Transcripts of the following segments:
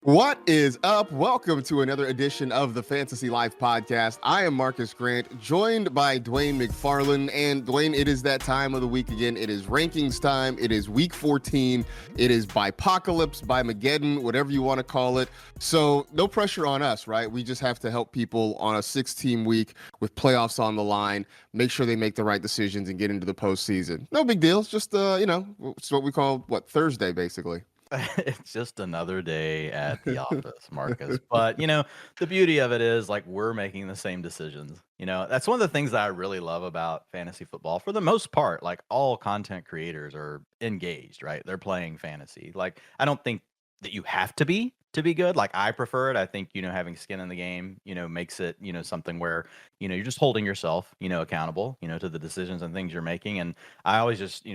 What is up? Welcome to another edition of the Fantasy Life podcast. I am Marcas Grant, joined by Dwain McFarland. And Dwain, it is that time of the week again. It is rankings time. It is week 14. It is Bipocalypse, Bimageddon, whatever you want to call it. So no pressure on us, right? We just have to help people on a 6-team week with playoffs on the line, make sure they make the right decisions and get into the postseason. No big deal. It's just, it's what we call, Thursday, basically. It's just another day at the office, Marcus. But, the beauty of it is like we're making the same decisions. That's one of the things that I really love about fantasy football. For the most part, like all content creators are engaged, right? They're playing fantasy. Like, I don't think that you have to be good. Like, I prefer it. I think, having skin in the game, makes it, something where, you're just holding yourself, accountable, to the decisions and things you're making. And I always just,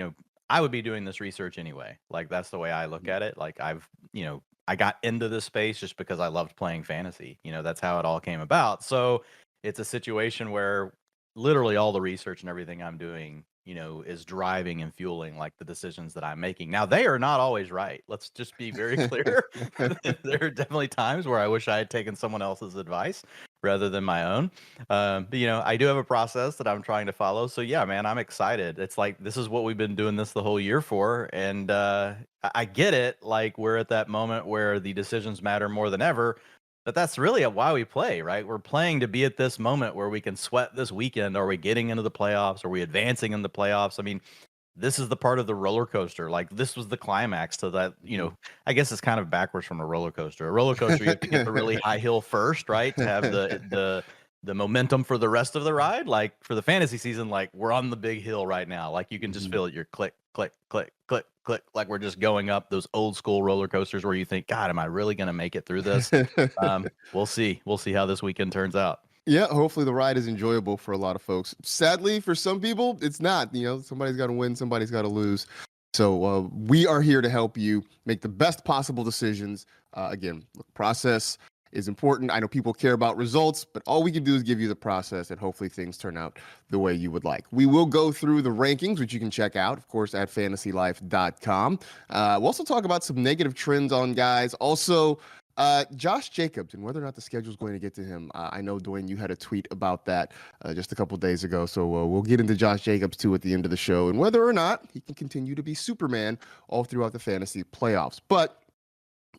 I would be doing this research anyway. Like that's the way I look at it. Like I got into this space just because I loved playing fantasy. That's how it all came about. So it's a situation where literally all the research and everything I'm doing, is driving and fueling like the decisions that I'm making. Now they are not always right. Let's just be very clear. There are definitely times where I wish I had taken someone else's advice rather than my own. But I do have a process that I'm trying to follow. So yeah, man, I'm excited. It's like this is what we've been doing this the whole year for, and I get it. Like we're at that moment where the decisions matter more than ever. But that's really why we play, right? We're playing to be at this moment where we can sweat this weekend. Are we getting into the playoffs? Are we advancing in the playoffs? I mean, this is the part of the roller coaster. Like this was the climax to that, I guess it's kind of backwards from a roller coaster. A roller coaster, you have to get the really high hill first, right? To have the momentum for the rest of the ride. Like for the fantasy season, like we're on the big hill right now. Like you can just feel it. You're click, click, click, click, click. Like we're just going up those old school roller coasters where you think, God, am I really going to make it through this? We'll see. We'll see how this weekend turns out. Yeah, hopefully the ride is enjoyable for a lot of folks. Sadly, for some people, it's not. Somebody's got to win, somebody's got to lose. So we are here to help you make the best possible decisions. Again, the process is important. I know people care about results, but all we can do is give you the process, and hopefully things turn out the way you would like. We will go through the rankings, which you can check out, of course, at fantasylife.com. We'll also talk about some negative trends on guys. Also, Josh Jacobs and whether or not the schedule is going to get to him. I know, Dwayne, you had a tweet about that just a couple days ago. So we'll get into Josh Jacobs, too, at the end of the show and whether or not he can continue to be Superman all throughout the fantasy playoffs. But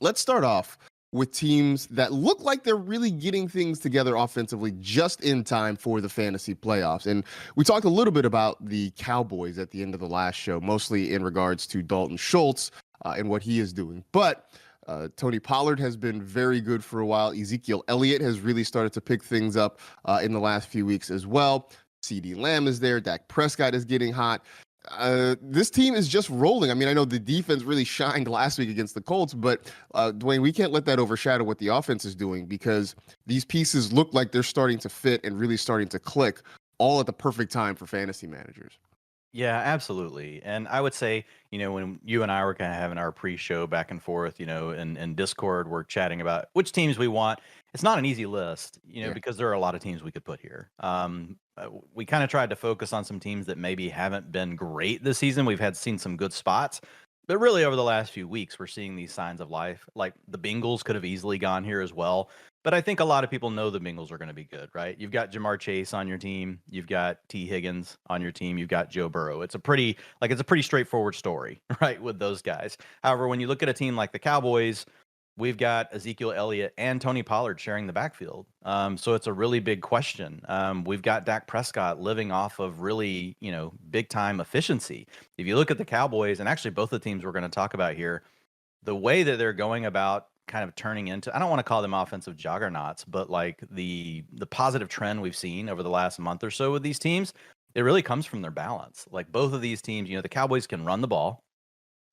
let's start off with teams that look like they're really getting things together offensively just in time for the fantasy playoffs. And we talked a little bit about the Cowboys at the end of the last show, mostly in regards to Dalton Schultz and what he is doing. But Tony Pollard has been very good for a while. Ezekiel Elliott has really started to pick things up in the last few weeks as well. CeeDee Lamb is there. Dak Prescott is getting hot. This team is just rolling. I mean, I know the defense really shined last week against the Colts, but Dwayne, we can't let that overshadow what the offense is doing because these pieces look like they're starting to fit and really starting to click all at the perfect time for fantasy managers. Yeah, absolutely. And I would say, when you and I were kind of having our pre-show back and forth, in Discord, we're chatting about which teams we want. It's not an easy list, Yeah. because there are a lot of teams we could put here. We kind of tried to focus on some teams that maybe haven't been great this season. We've seen some good spots, but really over the last few weeks, we're seeing these signs of life. Like the Bengals could have easily gone here as well. But I think a lot of people know the Bengals are going to be good, right? You've got Jamar Chase on your team, you've got T. Higgins on your team, you've got Joe Burrow. It's a pretty straightforward story, right, with those guys. However, when you look at a team like the Cowboys, we've got Ezekiel Elliott and Tony Pollard sharing the backfield. So it's a really big question. We've got Dak Prescott living off of really, big time efficiency. If you look at the Cowboys, and actually both the teams we're going to talk about here, the way that they're going about kind of turning into, I don't want to call them offensive juggernauts, but like the positive trend we've seen over the last month or so with these teams, it really comes from their balance. Like both of these teams, the Cowboys can run the ball.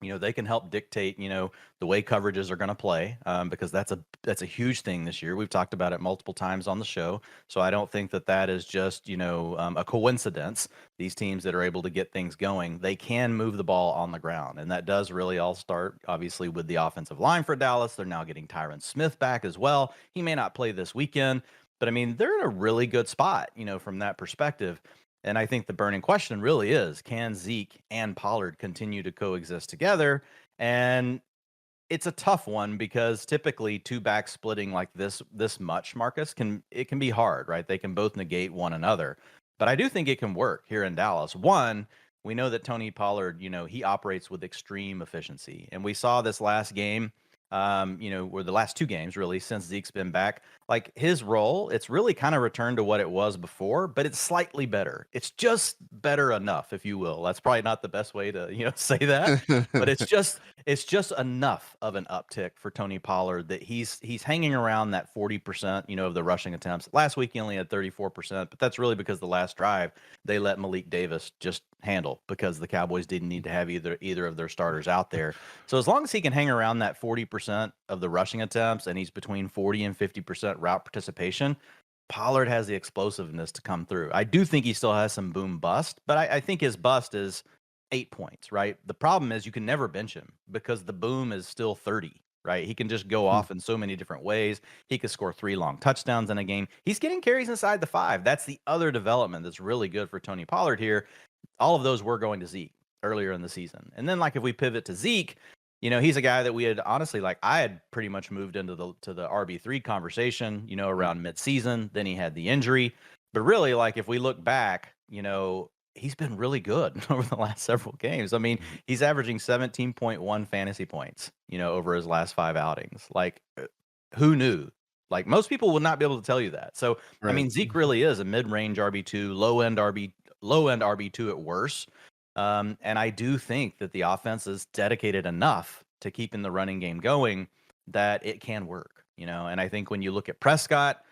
They can help dictate, the way coverages are going to play, because that's a huge thing this year. We've talked about it multiple times on the show. So I don't think that is just, a coincidence. These teams that are able to get things going, they can move the ball on the ground. And that does really all start, obviously, with the offensive line for Dallas. They're now getting Tyron Smith back as well. He may not play this weekend, but I mean, they're in a really good spot, from that perspective. And I think the burning question really is, can Zeke and Pollard continue to coexist together? And it's a tough one because typically two backs splitting like this much, Marcus, can be hard, right? They can both negate one another. But I do think it can work here in Dallas. One, we know that Tony Pollard, he operates with extreme efficiency. And we saw this last game, or the last two games really since Zeke's been back. Like his role, it's really kind of returned to what it was before, but it's slightly better. It's just better enough, if you will. That's probably not the best way to, say that, but it's just enough of an uptick for Tony Pollard that he's hanging around that 40%, of the rushing attempts. Last week he only had 34%, but that's really because the last drive they let Malik Davis just handle because the Cowboys didn't need to have either of their starters out there. So as long as he can hang around that 40% of the rushing attempts and he's between 40 and 50% route participation, Pollard has the explosiveness to come through. I do think he still has some boom bust, but I think his bust is 8 points, right? The problem is you can never bench him because the boom is still 30, right? He can just go off in so many different ways. He could score 3 long touchdowns in a game. He's getting carries inside the 5. That's the other development that's really good for Tony Pollard here. All of those were going to Zeke earlier in the season. And then if we pivot to Zeke, he's a guy that we had honestly, I had pretty much moved into the RB3 conversation, around midseason. Then he had the injury. But really, if we look back, he's been really good over the last several games. I mean, he's averaging 17.1 fantasy points, over his last 5 outings. Who knew? Most people would not be able to tell you that. So, right. I mean, Zeke really is a mid-range RB2, low-end RB2 at worst. And I do think that the offense is dedicated enough to keeping the running game going that it can work, And I think when you look at Prescott,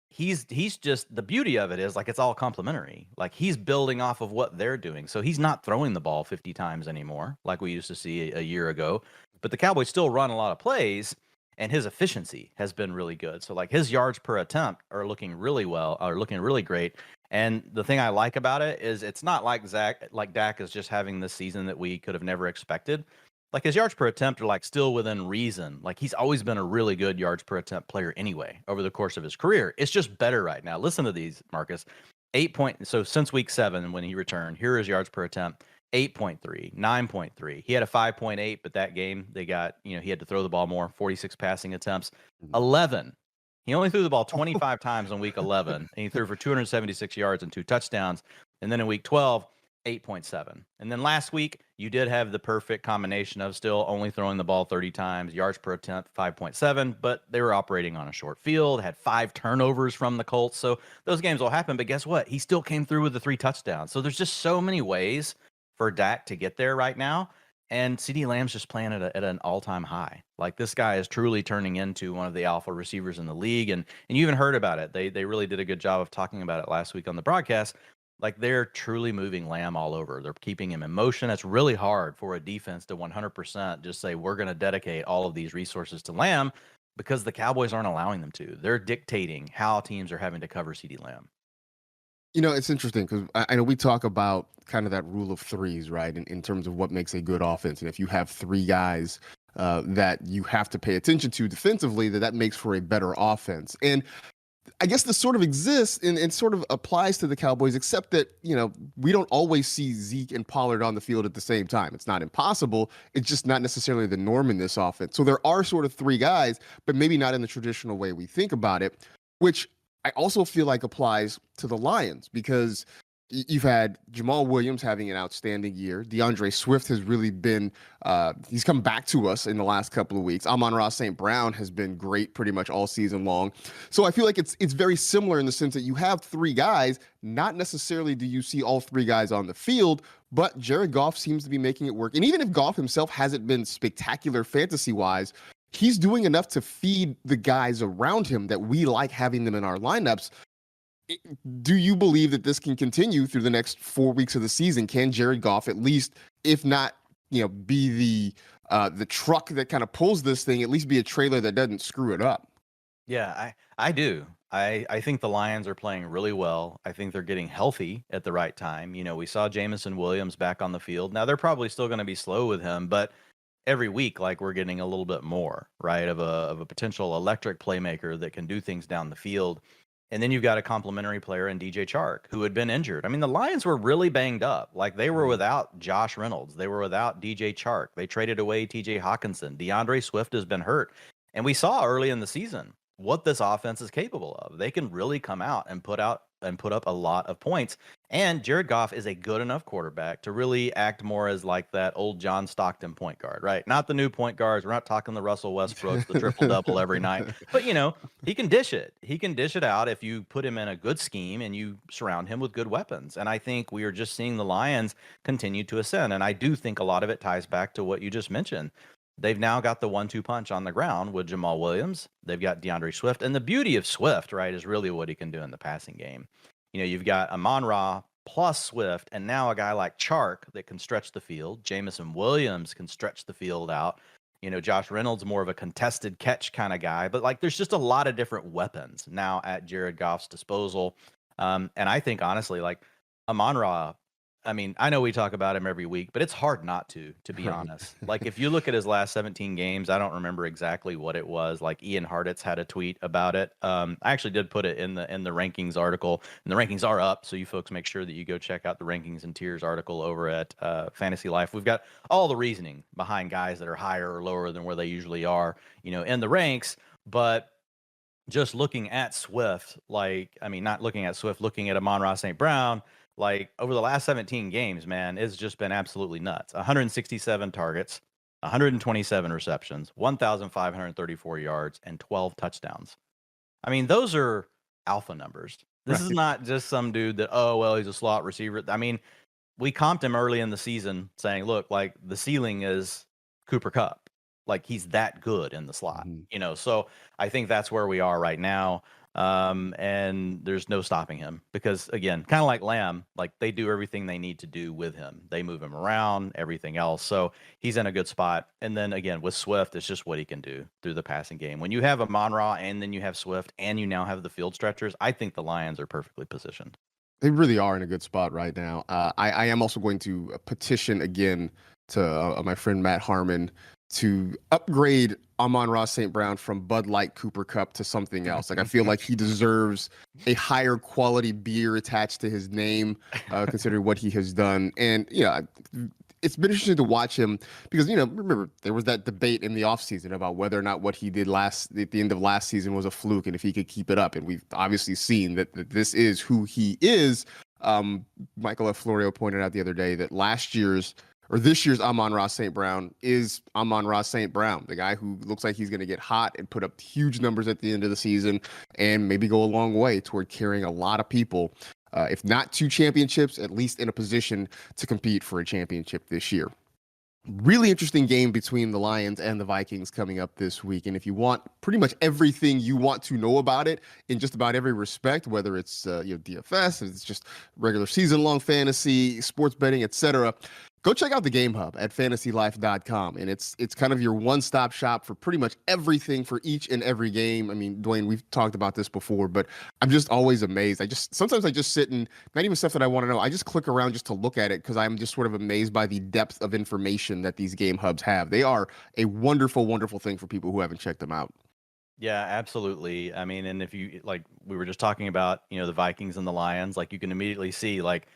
he's just, the beauty of it is it's all complementary. He's building off of what they're doing. So he's not throwing the ball 50 times anymore like we used to see a year ago. But the Cowboys still run a lot of plays, and his efficiency has been really good. So his yards per attempt are looking really great. And the thing I like about it is it's not like Dak is just having this season that we could have never expected. His yards per attempt are still within reason. He's always been a really good yards per attempt player anyway over the course of his career. It's just better right now. Listen to these, Marcus. So since week 7 when he returned, here is yards per attempt: 8.3, 9.3. He had a 5.8, but that game they got, he had to throw the ball more, 46 passing attempts. 11. He only threw the ball 25 times in week 11, and he threw for 276 yards and 2 touchdowns. And then in week 12, 8.7. And then last week, you did have the perfect combination of still only throwing the ball 30 times, yards per attempt 5.7, but they were operating on a short field, had 5 turnovers from the Colts. So those games will happen, but guess what? He still came through with the 3 touchdowns. So there's just so many ways for Dak to get there right now. And CeeDee Lamb's just playing at an all-time high. This guy is truly turning into one of the alpha receivers in the league. And you even heard about it. They really did a good job of talking about it last week on the broadcast. They're truly moving Lamb all over. They're keeping him in motion. It's really hard for a defense to 100% just say, we're going to dedicate all of these resources to Lamb, because the Cowboys aren't allowing them to. They're dictating how teams are having to cover CeeDee Lamb. It's interesting because I know we talk about kind of that rule of threes, right? In terms of what makes a good offense. And if you have 3 guys that you have to pay attention to defensively, that makes for a better offense. And I guess this sort of exists and sort of applies to the Cowboys, except that, we don't always see Zeke and Pollard on the field at the same time. It's not impossible. It's just not necessarily the norm in this offense. So there are sort of 3 guys, but maybe not in the traditional way we think about it, which I also feel like applies to the Lions, because you've had Jamal Williams having an outstanding year. DeAndre Swift has really been, he's come back to us in the last couple of weeks. Amon-Ra St. Brown has been great pretty much all season long. So I feel like it's very similar in the sense that you have 3 guys. Not necessarily do you see all 3 guys on the field, but Jared Goff seems to be making it work. And even if Goff himself hasn't been spectacular fantasy-wise, he's doing enough to feed the guys around him that we like having them in our lineups. Do you believe that this can continue through the next 4 weeks of the season? Can Jared Goff at least, if not, be the truck that kind of pulls this thing, at least be a trailer that doesn't screw it up? Yeah, I do. I think the Lions are playing really well. I think they're getting healthy at the right time. We saw Jamison Williams back on the field. Now they're probably still going to be slow with him, but every week, we're getting a little bit more, right, of a potential electric playmaker that can do things down the field. And then you've got a complimentary player in DJ Chark, who had been injured. I mean, the Lions were really banged up. Like, they were without Josh Reynolds. They were without DJ Chark. They traded away TJ Hawkinson. DeAndre Swift has been hurt. And we saw early in the season what this offense is capable of. They can really come out and put up a lot of points. And Jared Goff is a good enough quarterback to really act more as like that old John Stockton point guard, right? Not the new point guards. We're not talking the Russell Westbrooks, the triple double every night. But, you know, he can dish it. He can dish it out if you put him in a good scheme and you surround him with good weapons. And I think we are just seeing the Lions continue to ascend. And I do think a lot of it ties back to what you just mentioned. They've now got the 1-2 punch on the ground with Jamal Williams. They've got DeAndre Swift. And the beauty of Swift, right, is really what he can do in the passing game. You know, you've got Amon-Ra plus Swift, and now a guy like Chark that can stretch the field. Jamison Williams can stretch the field out. You know, Josh Reynolds, more of a contested catch kind of guy. But, like, there's just a lot of different weapons now at Jared Goff's disposal. And I think, honestly, like, Amon-Ra, I mean, I know we talk about him every week, but it's hard not to be honest. Like, if you look at his last 17 games, I don't remember exactly what it was. Like, Ian Hartitz had a tweet about it. I actually did put it in the rankings article, and the rankings are up. So you folks make sure that you go check out the rankings and tiers article over at Fantasy Life. We've got all the reasoning behind guys that are higher or lower than where they usually are, you know, in the ranks. But just looking at Swift, like, I mean, not looking at Swift, looking at Amon-Ra St. Brown, like, over the last 17 games, man, it's just been absolutely nuts. 167 targets, 127 receptions, 1,534 yards, and 12 touchdowns. I mean, those are alpha numbers. This is not just some dude that, oh, well, he's a slot receiver. I mean, we comped him early in the season saying, look, like, the ceiling is Cooper Kupp. Like, he's that good in the slot, you know? So I think that's where we are right now. And there's no stopping him because, again, kind of like Lamb, like, they do everything they need to do with him. They move him around, everything else. So he's in a good spot. And then again, with Swift, it's just what he can do through the passing game. When you have Amon-Ra and then you have Swift and you now have the field stretchers, I think the Lions are perfectly positioned. They really are in a good spot right now. I am also going to petition again to my friend Matt Harmon to upgrade Amon-Ra St. Brown from Bud Light Cooper Kupp to something else. Like, I feel like he deserves a higher quality beer attached to his name, considering what he has done. And, yeah, it's been interesting to watch him because, you know, remember, there was that debate in the offseason about whether or not what he did at the end of last season was a fluke and if he could keep it up. And we've obviously seen that this is who he is. Michael F. Florio pointed out the other day that this year's Amon-Ra St. Brown is Amon-Ra St. Brown, the guy who looks like he's going to get hot and put up huge numbers at the end of the season and maybe go a long way toward carrying a lot of people, if not to championships, at least in a position to compete for a championship this year. Really interesting game between the Lions and the Vikings coming up this week. And if you want pretty much everything you want to know about it in just about every respect, whether it's DFS, it's just regular season-long fantasy, sports betting, etc., go check out the Game Hub at fantasylife.com. And it's kind of your one-stop shop for pretty much everything for each and every game. I mean, Dwayne, we've talked about this before, but I'm just always amazed. Sometimes I just sit and not even stuff that I want to know. I just click around just to look at it because I'm just sort of amazed by the depth of information that these Game Hubs have. They are a wonderful, wonderful thing for people who haven't checked them out. Yeah, absolutely. I mean, and if you, like, we were just talking about, you know, the Vikings and the Lions, like, you can immediately see, like,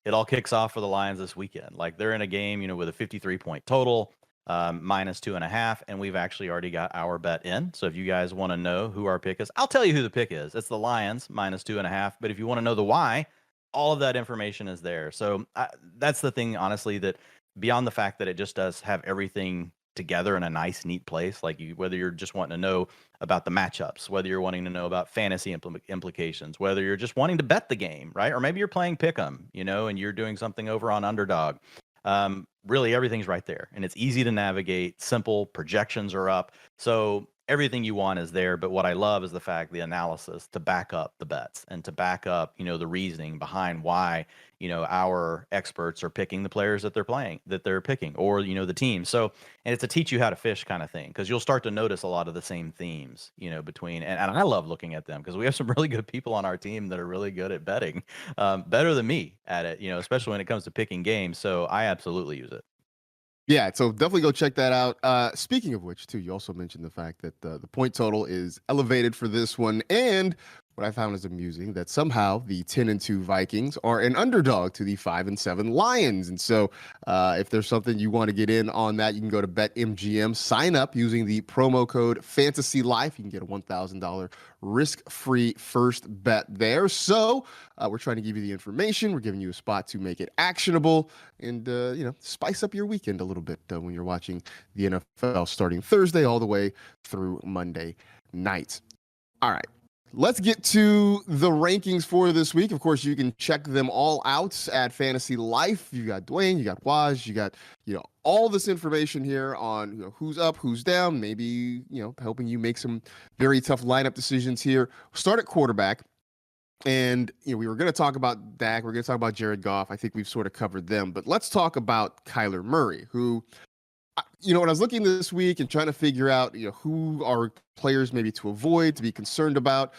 it all kicks off for the Lions this weekend. Like, they're in a game, you know, with a 53-point total, minus 2.5, and we've actually already got our bet in. So if you guys want to know who our pick is, I'll tell you who the pick is. It's the Lions, minus 2.5. But if you want to know the why, all of that information is there. So that's the thing, honestly, that beyond the fact that it just does have everything together in a nice, neat place, like whether you're just wanting to know about the matchups, whether you're wanting to know about fantasy implications, whether you're just wanting to bet the game, right? Or maybe you're playing pick'em, you know, and you're doing something over on Underdog. Really, everything's right there, and it's easy to navigate. Simple projections are up, so everything you want is there. But what I love is the fact, the analysis to back up the bets and to back up, you know, the reasoning behind why, you know, our experts are picking the players that they're picking, or, you know, the team. So, and it's a teach you how to fish kind of thing, because you'll start to notice a lot of the same themes, you know, between, and I love looking at them because we have some really good people on our team that are really good at betting, better than me at it, you know, especially when it comes to picking games. So I absolutely use it. Yeah, so definitely go check that out. Speaking of which, too, you also mentioned the fact that the point total is elevated for this one, and what I found is amusing that somehow the 10-2 Vikings are an underdog to the 5-7 Lions. And so, if there's something you want to get in on that, you can go to BetMGM, sign up using the promo code Fantasy Life. You can get a $1,000 risk-free first bet there. So, we're trying to give you the information. We're giving you a spot to make it actionable and spice up your weekend a little bit when you're watching the NFL starting Thursday all the way through Monday night. All right. Let's get to the rankings for this week. Of course, you can check them all out at Fantasy Life. You got Dwayne, you got Waj, you got all this information here on who's up, who's down, maybe helping you make some very tough lineup decisions here. Start at quarterback. And we were going to talk about Dak, we're going to talk about Jared Goff. I think we've sort of covered them, but let's talk about Kyler Murray, who when I was looking this week and trying to figure out, who are players maybe to avoid, to be concerned about,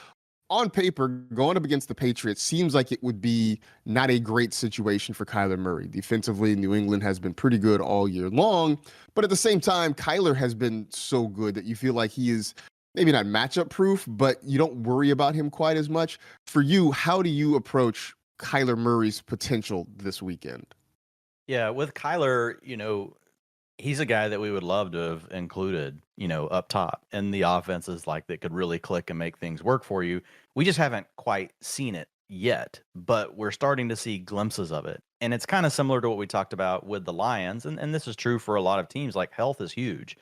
on paper, going up against the Patriots seems like it would be not a great situation for Kyler Murray. Defensively, New England has been pretty good all year long, but at the same time, Kyler has been so good that you feel like he is maybe not matchup proof, but you don't worry about him quite as much. For you, how do you approach Kyler Murray's potential this weekend? Yeah, with Kyler, he's a guy that we would love to have included, up top in the offenses like that could really click and make things work for you. We just haven't quite seen it yet, but we're starting to see glimpses of it. And it's kind of similar to what we talked about with the Lions. And this is true for a lot of teams, like health is huge.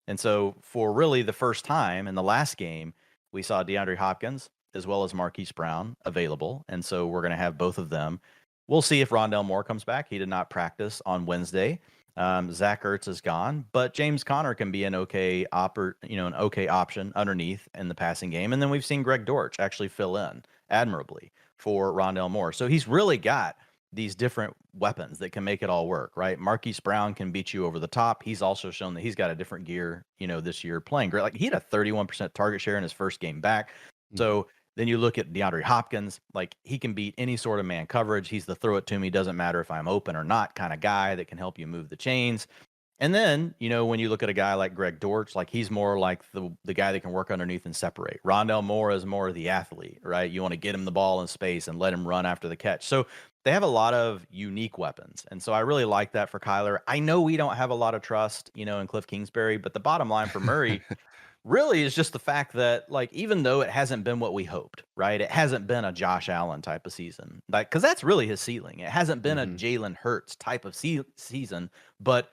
And so for really the first time in the last game, we saw DeAndre Hopkins as well as Marquise Brown available. And so we're going to have both of them. We'll see if Rondale Moore comes back. He did not practice on Wednesday. Zach Ertz is gone, but James Conner can be an okay option underneath in the passing game. And then we've seen Greg Dortch actually fill in admirably for Rondale Moore. So he's really got these different weapons that can make it all work, right? Marquise Brown can beat you over the top. He's also shown that he's got a different gear, this year playing great. Like he had a 31% target share in his first game back. So then you look at DeAndre Hopkins, like he can beat any sort of man coverage. He's the throw it to me, doesn't matter if I'm open or not kind of guy that can help you move the chains. And then, when you look at a guy like Greg Dortch, like he's more like the guy that can work underneath and separate. Rondale Moore is more the athlete, right? You want to get him the ball in space and let him run after the catch. So they have a lot of unique weapons. And so I really like that for Kyler. I know we don't have a lot of trust, in Cliff Kingsbury, but the bottom line for Murray really is just the fact that, like, even though it hasn't been what we hoped, right? It hasn't been a Josh Allen type of season, like, because that's really his ceiling. It hasn't been a Jalen Hurts type of season, but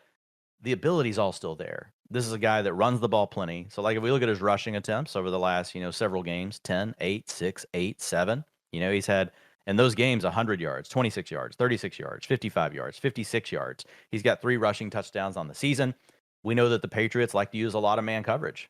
the ability's all still there. This is a guy that runs the ball plenty. So, like, if we look at his rushing attempts over the last, several games, 10, 8, 6, 8, 7, he's had in those games 100 yards, 26 yards, 36 yards, 55 yards, 56 yards. He's got 3 rushing touchdowns on the season. We know that the Patriots like to use a lot of man coverage.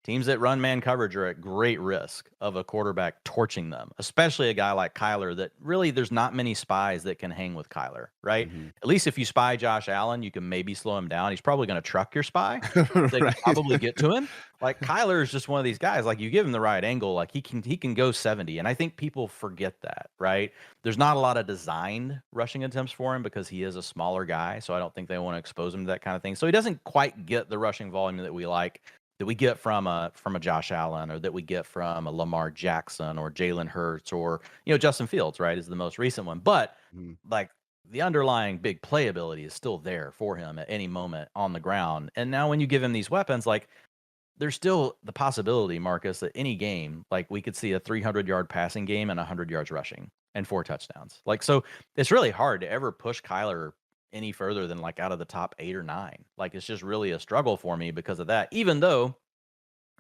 Teams that run man coverage are at great risk of a quarterback torching them, especially a guy like Kyler that really there's not many spies that can hang with Kyler, right? At least if you spy Josh Allen, you can maybe slow him down. He's probably going to truck your spy. They can probably get to him. Like Kyler is just one of these guys, like you give him the right angle, like he can go 70. And I think people forget that, right? There's not a lot of designed rushing attempts for him because he is a smaller guy. So I don't think they want to expose him to that kind of thing. So he doesn't quite get the rushing volume that we like, that we get from a Josh Allen, or that we get from a Lamar Jackson or Jalen Hurts, or Justin Fields, right, is the most recent one. But like the underlying big playability is still there for him at any moment on the ground. And now when you give him these weapons, like there's still the possibility, Marcus, that any game, like we could see a 300-yard passing game and 100 yards rushing and 4 touchdowns. Like, so it's really hard to ever push Kyler any further than like out of the top 8 or 9. Like it's just really a struggle for me because of that, even though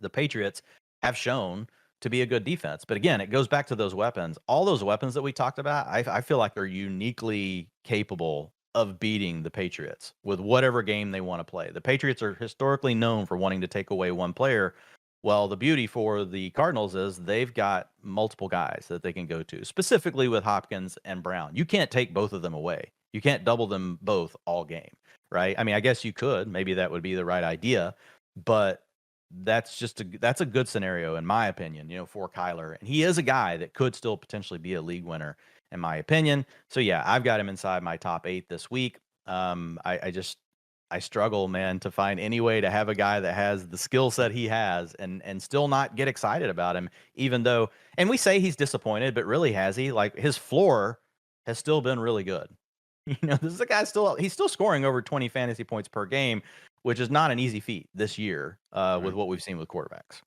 the Patriots have shown to be a good defense. But again, it goes back to those weapons. All those weapons that we talked about, I feel like they're uniquely capable of beating the Patriots with whatever game they want to play. The Patriots are historically known for wanting to take away one player. Well, the beauty for the Cardinals is they've got multiple guys that they can go to, specifically with Hopkins and Brown. You can't take both of them away. You can't double them both all game, right? I mean, I guess you could. Maybe that would be the right idea, but that's a good scenario in my opinion, for Kyler. And he is a guy that could still potentially be a league winner in my opinion. So yeah, I've got him inside my top 8 this week. I I struggle, man, to find any way to have a guy that has the skill set he has and still not get excited about him, even though, and we say he's disappointed, but really has he? Like his floor has still been really good. This is a guy he's still scoring over 20 fantasy points per game, which is not an easy feat this year with what we've seen with quarterbacks.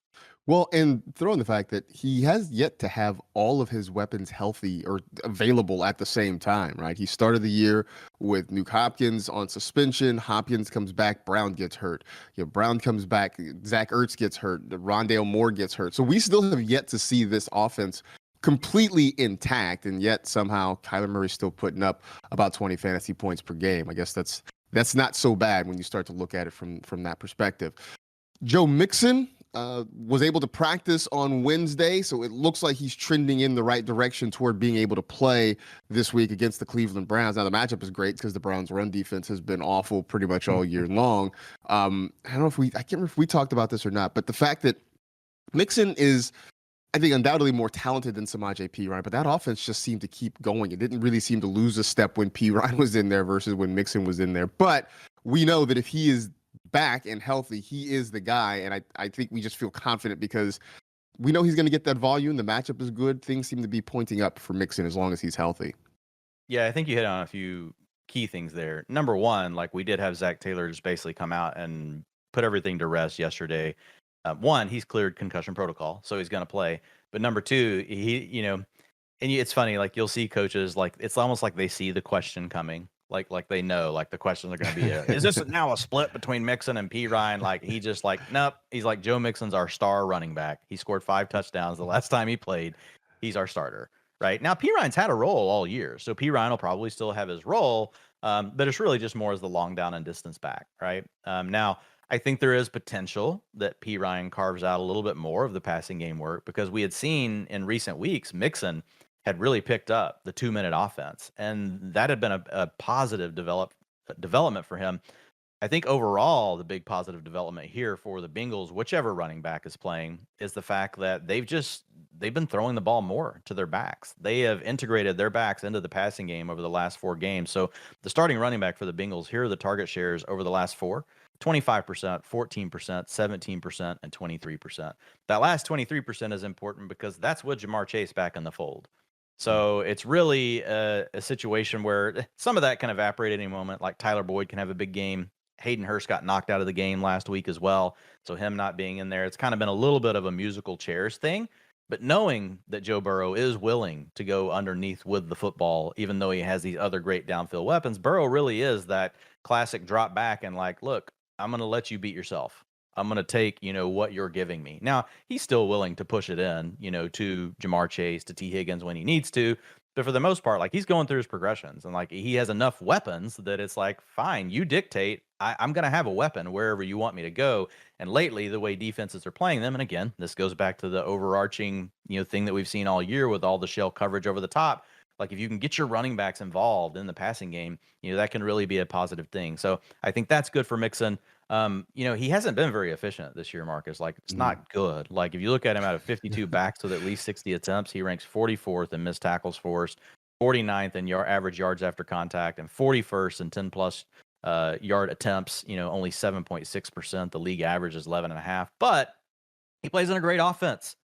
Well, and throw in the fact that he has yet to have all of his weapons healthy or available at the same time, right? He started the year with Nuke Hopkins on suspension. Hopkins comes back, Brown gets hurt. Brown comes back, Zach Ertz gets hurt, Rondale Moore gets hurt. So we still have yet to see this offense completely intact, and yet somehow Kyler Murray's still putting up about 20 fantasy points per game. I guess that's not so bad when you start to look at it from that perspective. Joe Mixon was able to practice on Wednesday, so it looks like he's trending in the right direction toward being able to play this week against the Cleveland Browns. Now, the matchup is great because the Browns' run defense has been awful pretty much all year long. I can't remember if we talked about this or not, but the fact that Mixon is, I think, undoubtedly more talented than Samaje Perine, but that offense just seemed to keep going. It didn't really seem to lose a step when Perine was in there versus when Mixon was in there. But we know that if he is back and healthy, he is the guy, and I think we just feel confident because we know he's going to get that volume. The matchup is good. Things seem to be pointing up for Mixon as long as he's healthy. Yeah, I think you hit on a few key things there. Number one, like we did have Zach Taylor just basically come out and put everything to rest yesterday. One, he's cleared concussion protocol, so he's going to play. But number two, it's funny, like you'll see coaches, like it's almost like they see the question coming. Like they know, like the questions are going to be, is this now a split between Mixon and Perine? Like he just like, nope. He's like, Joe Mixon's our star running back. He scored 5 touchdowns the last time he played. He's our starter, right? Now Perine's had a role all year, so Perine will probably still have his role, but it's really just more as the long down and distance back, right? Now I think there is potential that Perine carves out a little bit more of the passing game work because we had seen in recent weeks Mixon had really picked up the 2-minute offense, and that had been a positive development for him. I think overall, the big positive development here for the Bengals, whichever running back is playing, is the fact that they've been throwing the ball more to their backs. They have integrated their backs into the passing game over the last 4 games. So the starting running back for the Bengals, here are the target shares over the last 4. 25%, 14%, 17%, and 23%. That last 23% is important because that's with Jamar Chase back in the fold. So it's really a situation where some of that can evaporate at any moment. Like Tyler Boyd can have a big game. Hayden Hurst got knocked out of the game last week as well. So him not being in there, it's kind of been a little bit of a musical chairs thing. But knowing that Joe Burrow is willing to go underneath with the football, even though he has these other great downfield weapons, Burrow really is that classic drop back and like, look, I'm going to let you beat yourself. I'm going to take, what you're giving me. Now, he's still willing to push it in, to Jamar Chase, to T. Higgins when he needs to. But for the most part, like he's going through his progressions and like he has enough weapons that it's like, fine, you dictate. I'm going to have a weapon wherever you want me to go. And lately, the way defenses are playing them, and again, this goes back to the overarching, thing that we've seen all year with all the shell coverage over the top. Like if you can get your running backs involved in the passing game, that can really be a positive thing. So I think that's good for Mixon. He hasn't been very efficient this year, Marcus. Like it's not good. Like if you look at him out of 52 backs with at least 60 attempts, he ranks 44th in missed tackles forced, 49th in average yards after contact, and 41st in 10+ yard attempts. Only 7.6%. The league average is 11.5. But he plays in a great offense.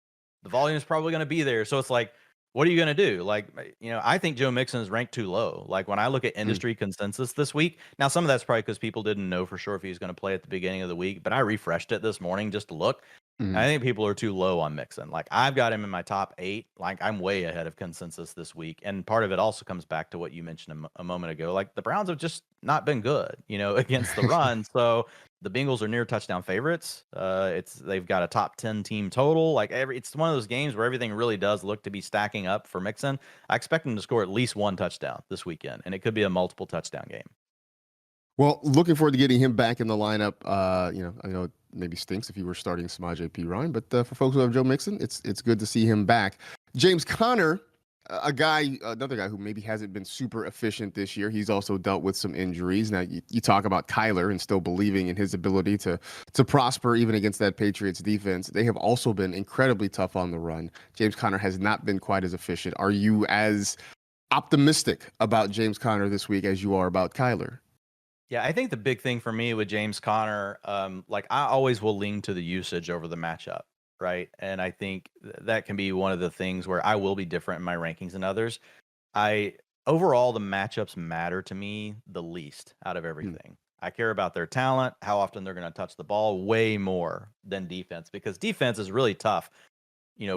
The volume is probably going to be there. So it's like, what are you going to do? Like, I think Joe Mixon is ranked too low. Like when I look at industry consensus this week, now some of that's probably because people didn't know for sure if he was going to play at the beginning of the week, but I refreshed it this morning just to look. I think people are too low on Mixon. Like I've got him in my top 8. Like I'm way ahead of consensus this week. And part of it also comes back to what you mentioned a moment ago. Like the Browns have just not been good, against the run. So the Bengals are near touchdown favorites. They've got a top 10 team total. Like it's one of those games where everything really does look to be stacking up for Mixon. I expect him to score at least 1 touchdown this weekend, and it could be a multiple touchdown game. Well, looking forward to getting him back in the lineup. I know it maybe stinks if you were starting Samaje Perine, but for folks who have Joe Mixon, it's good to see him back. James Conner, another guy who maybe hasn't been super efficient this year. He's also dealt with some injuries. Now, you talk about Kyler and still believing in his ability to prosper even against that Patriots defense. They have also been incredibly tough on the run. James Conner has not been quite as efficient. Are you as optimistic about James Conner this week as you are about Kyler? Yeah, I think the big thing for me with James Conner, like I always will lean to the usage over the matchup, right? And I think that can be one of the things where I will be different in my rankings than others. I overall the matchups matter to me the least out of Hmm. everything. I care about their talent, how often they're going to touch the ball way more than defense because defense is really tough,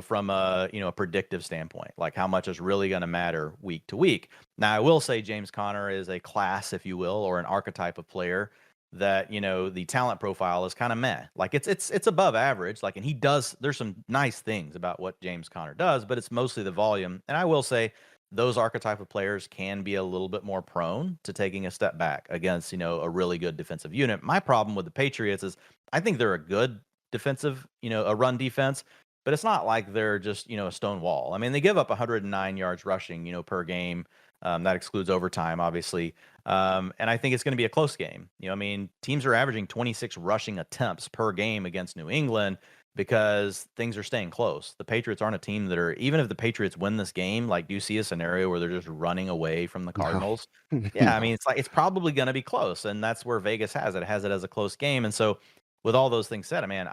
from a predictive standpoint, like how much is really going to matter week to week. Now, I will say James Conner is a class, if you will, or an archetype of player that, the talent profile is kind of meh. Like it's above average. Like, and there's some nice things about what James Conner does, but it's mostly the volume. And I will say those archetype of players can be a little bit more prone to taking a step back against, a really good defensive unit. My problem with the Patriots is I think they're a good defensive, a run defense, but it's not like they're just, a stone wall. I mean, they give up 109 yards rushing, per game. That excludes overtime, obviously. And I think it's going to be a close game. I mean, teams are averaging 26 rushing attempts per game against New England because things are staying close. The Patriots aren't a team that are, even if the Patriots win this game, like, do you see a scenario where they're just running away from the No. Cardinals? Yeah, I No. mean, it's probably going to be close. And that's where Vegas has it. It has it as a close game. And so, with all those things said, man,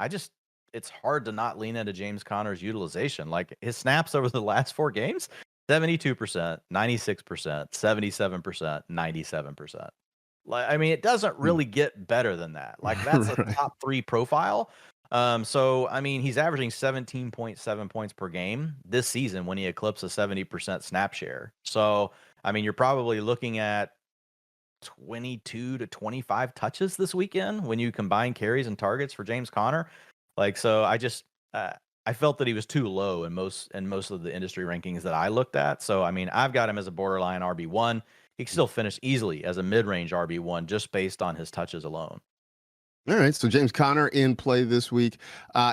it's hard to not lean into James Conner's utilization. Like his snaps over the last 4 games, 72%, 96%, 77%, 97%. Like, I mean, it doesn't Hmm. really get better than that. Like that's a Right. top 3 profile. So I mean, he's averaging 17.7 points per game this season when he eclipsed a 70% snap share. So I mean, you're probably looking at 22 to 25 touches this weekend when you combine carries and targets for James Conner. Like, so uh, I felt that he was too low in most of the industry rankings that I looked at. So I mean, I've got him as a borderline RB1. He can still finish easily as a mid-range RB1 just based on his touches alone. All right. So James Conner in play this week.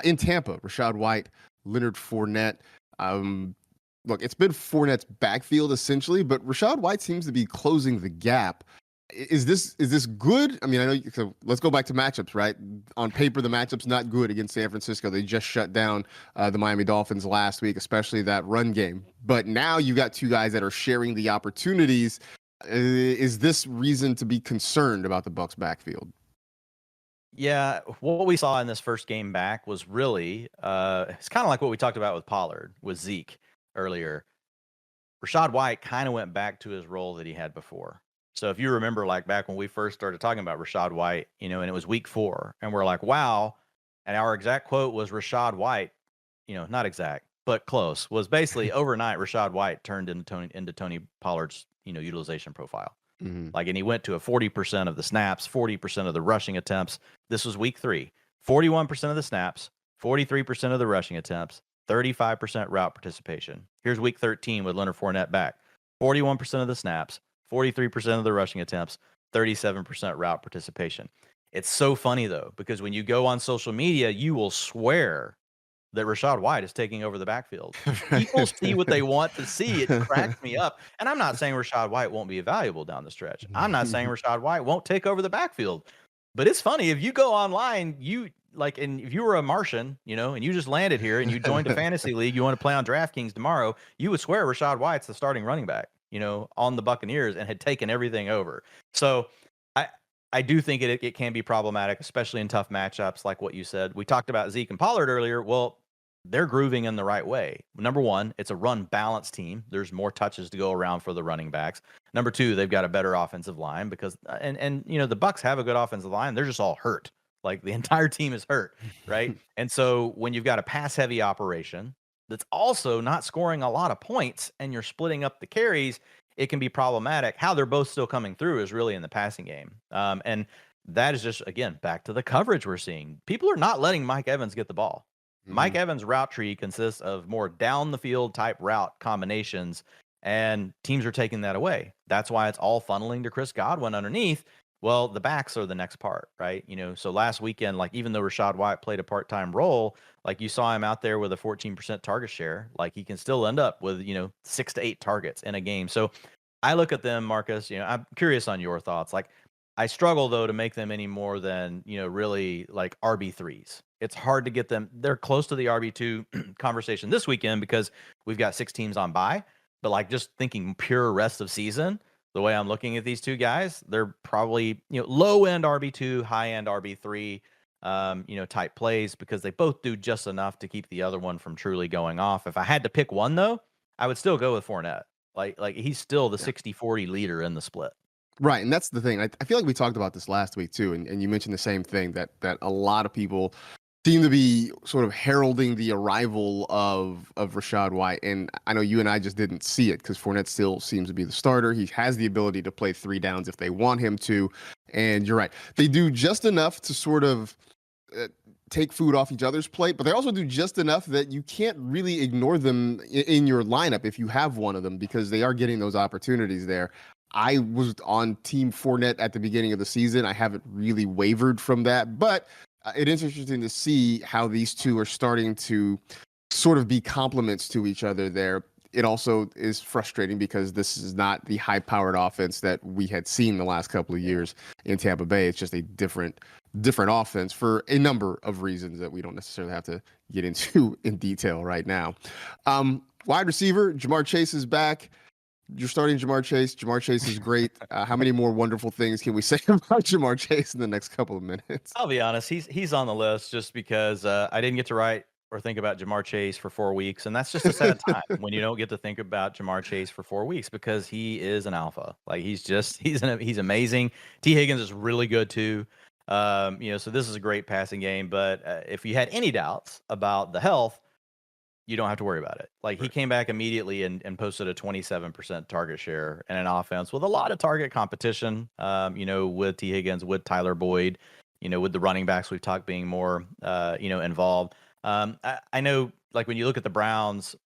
In Tampa, Rashad White, Leonard Fournette. Um, Look, it's been Fournette's backfield essentially, but Rashad White seems to be closing the gap. Is this good? I mean, I know. So let's go back to matchups, right? On paper, the matchup's not good against San Francisco. They just shut down the Miami Dolphins last week, especially that run game. But now you got two guys that are sharing the opportunities. Is this reason to be concerned about the Bucs backfield? Yeah, what we saw in this first game back was really it's kind of like what we talked about with Pollard with Zeke earlier. Rashad White kind of went back to his role that he had before. So if you remember, like back when we first started talking about Rashad White, and it was week 4, and we're like, wow. And our exact quote was Rashad White, not exact, but close, was basically overnight Rashad White turned into Tony Pollard's, utilization profile. Hmm. Like, and he went to a 40% of the snaps, 40% of the rushing attempts. This was week 3, 41% of the snaps, 43% of the rushing attempts, 35% route participation. Here's week 13 with Leonard Fournette back, 41% of the snaps, 43% of the rushing attempts, 37% route participation. It's so funny though, because when you go on social media, you will swear that Rashad White is taking over the backfield. People see what they want to see. It cracks me up. And I'm not saying Rashad White won't be valuable down the stretch. I'm not saying Rashad White won't take over the backfield. But it's funny if you go online, and if you were a Martian, and you just landed here and you joined a fantasy league, you want to play on DraftKings tomorrow, you would swear Rashad White's the starting running back, on the Buccaneers and had taken everything over. So I I do think it can be problematic, especially in tough matchups like what you said. We talked about Zeke and Pollard earlier. Well, they're grooving in the right way. Number one, it's a run balance team. There's more touches to go around for the running backs. Number two, they've got a better offensive line because and the Bucks have a good offensive line. They're just all hurt. Like the entire team is hurt, right? And so when you've got a pass heavy operation that's also not scoring a lot of points and you're splitting up the carries, it can be problematic. How they're both still coming through is really in the passing game. And that is just, again, back to the coverage we're seeing. People are not letting Mike Evans get the ball. Mike Mhm. Evans' route tree consists of more down the field type route combinations, and teams are taking that away. That's why it's all funneling to Chris Godwin underneath. Well, the backs are the next part, right? So last weekend, like even though Rashad White played a part-time role, like you saw him out there with a 14% target share, like he can still end up with, 6 to 8 targets in a game. So I look at them, Marcus, I'm curious on your thoughts. Like I struggle though to make them any more than, really like RB3s. It's hard to get them. They're close to the RB2 conversation this weekend because we've got 6 teams on bye. But like just thinking pure rest of season, the way I'm looking at these two guys, they're probably, low end RB2, high end RB3, type plays because they both do just enough to keep the other one from truly going off. If I had to pick one though, I would still go with Fournette. Like he's still the 60-40 leader in the split. Right, and that's the thing. I feel like we talked about this last week too, and you mentioned the same thing that a lot of people seem to be sort of heralding the arrival of Rachaad White. And I know you and I just didn't see it because Fournette still seems to be the starter. He has the ability to play 3 downs if they want him to. And you're right, they do just enough to sort of take food off each other's plate, but they also do just enough that you can't really ignore them in your lineup if you have one of them because they are getting those opportunities there. I was on Team Fournette at the beginning of the season. I haven't really wavered from that, but it is interesting to see how these two are starting to sort of be complements to each other there. It also is frustrating because this is not the high-powered offense that we had seen the last couple of years in Tampa Bay. It's just a different offense for a number of reasons that we don't necessarily have to get into in detail right now. Wide receiver, Jamar Chase is back. You're starting Jamar Chase. Jamar Chase is great. How many more wonderful things can we say about Jamar Chase in the next couple of minutes? I'll be honest, he's on the list just because I didn't get to write or think about Jamar Chase for 4 weeks, and that's just a sad time when you don't get to think about Jamar Chase for 4 weeks because he is an alpha. Like he's amazing. T. Higgins is really good too. So this is a great passing game. But if you had any doubts about the health, you don't have to worry about it. Like he came back immediately and posted a 27% target share in an offense with a lot of target competition, with T. Higgins, with Tyler Boyd, with the running backs we've talked being more, involved. I know, like when you look at the Browns,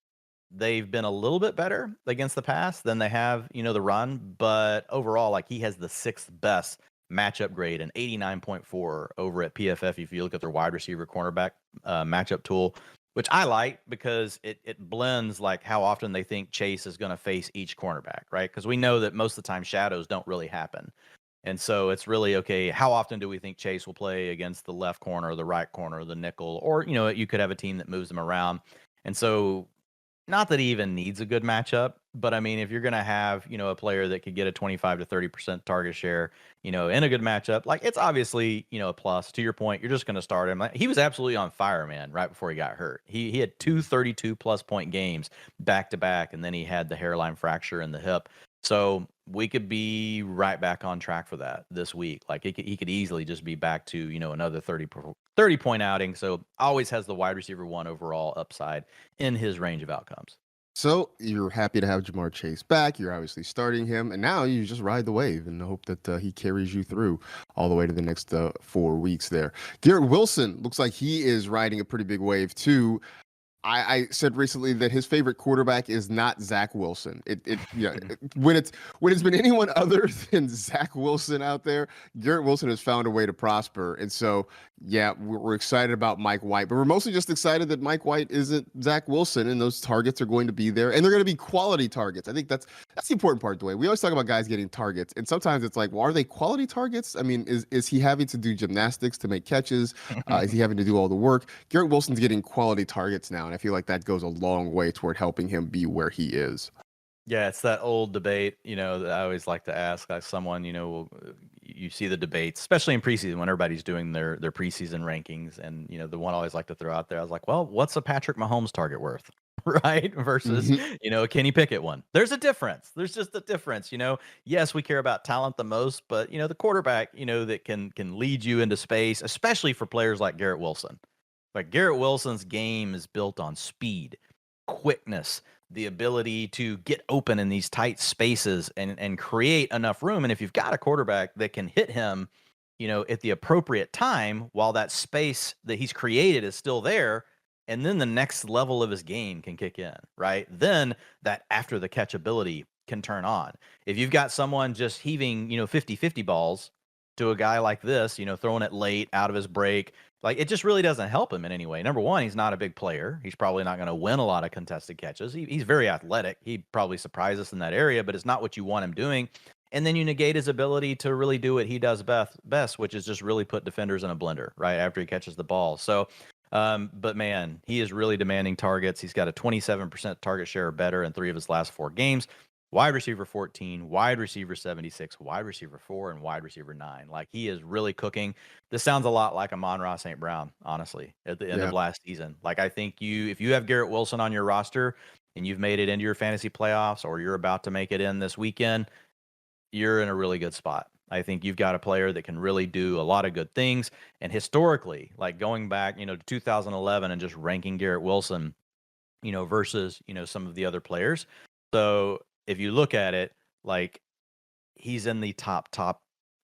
they've been a little bit better against the pass than they have, the run. But overall, like he has the 6th best matchup grade, an 89.4 over at PFF. If you look at their wide receiver cornerback matchup tool, which I like because it blends like how often they think Chase is going to face each cornerback, right? Because we know that most of the time shadows don't really happen. And so it's really, okay, how often do we think Chase will play against the left corner, the right corner, the nickel, or, you could have a team that moves them around. And so not that he even needs a good matchup, but I mean, if you're going to have, a player that could get a 25 to 30% target share, in a good matchup, like it's obviously, a plus. To your point, you're just going to start him. Like, he was absolutely on fire, man, right before he got hurt. He had 2 32+ point games back to back, and then he had the hairline fracture in the hip. So we could be right back on track for that this week. Like he could easily just be back to, another 30 point outing. So always has the wide receiver 1 overall upside in his range of outcomes. So you're happy to have Jamar Chase back. You're obviously starting him, and now you just ride the wave and hope that he carries you through all the way to the next 4 weeks there. Garrett Wilson looks like he is riding a pretty big wave too. I said recently that his favorite quarterback is not Zach Wilson. When it's been anyone other than Zach Wilson out there, Garrett Wilson has found a way to prosper. And so, yeah, we're excited about Mike White, but we're mostly just excited that Mike White isn't Zach Wilson, and those targets are going to be there, and they're going to be quality targets. I think that's the important part, Dwayne. We always talk about guys getting targets, and sometimes it's like, well, are they quality targets? I mean, is he having to do gymnastics to make catches? Is he having to do all the work? Garrett Wilson's getting quality targets now, and I feel like that goes a long way toward helping him be where he is. Yeah, it's that old debate, that I always like to ask, like someone, you see the debates, especially in preseason when everybody's doing their preseason rankings. And, the one I always like to throw out there, I was like, well, what's a Patrick Mahomes target worth? Right? Versus, a Kenny Pickett one. There's a difference. There's just a difference, Yes, we care about talent the most, but, the quarterback, that can lead you into space, especially for players like Garrett Wilson. Like Garrett Wilson's game is built on speed, quickness, the ability to get open in these tight spaces and create enough room. And if you've got a quarterback that can hit him, at the appropriate time while that space that he's created is still there, and then the next level of his game can kick in, right? Then that after the catch ability can turn on. If you've got someone just heaving, 50-50 balls to a guy like this, throwing it late out of his break, like it just really doesn't help him in any way. Number one, he's not a big player. He's probably not going to win a lot of contested catches. He's very athletic. He'd probably surprise us in that area, but it's not what you want him doing. And then you negate his ability to really do what he does best, which is just really put defenders in a blender right after he catches the ball. So, but man, he is really demanding targets. He's got a 27% target share or better in 3 of his last 4 games. wide receiver 14, wide receiver 76, wide receiver 4, and wide receiver 9. Like, he is really cooking. This sounds a lot like Amon-Ra St. Brown, honestly, at the end of last season. Like, I think if you have Garrett Wilson on your roster and you've made it into your fantasy playoffs, or you're about to make it in this weekend, you're in a really good spot. I think you've got a player that can really do a lot of good things. And historically, like going back, to 2011 and just ranking Garrett Wilson, versus, some of the other players. So if you look at it, like, he's in the top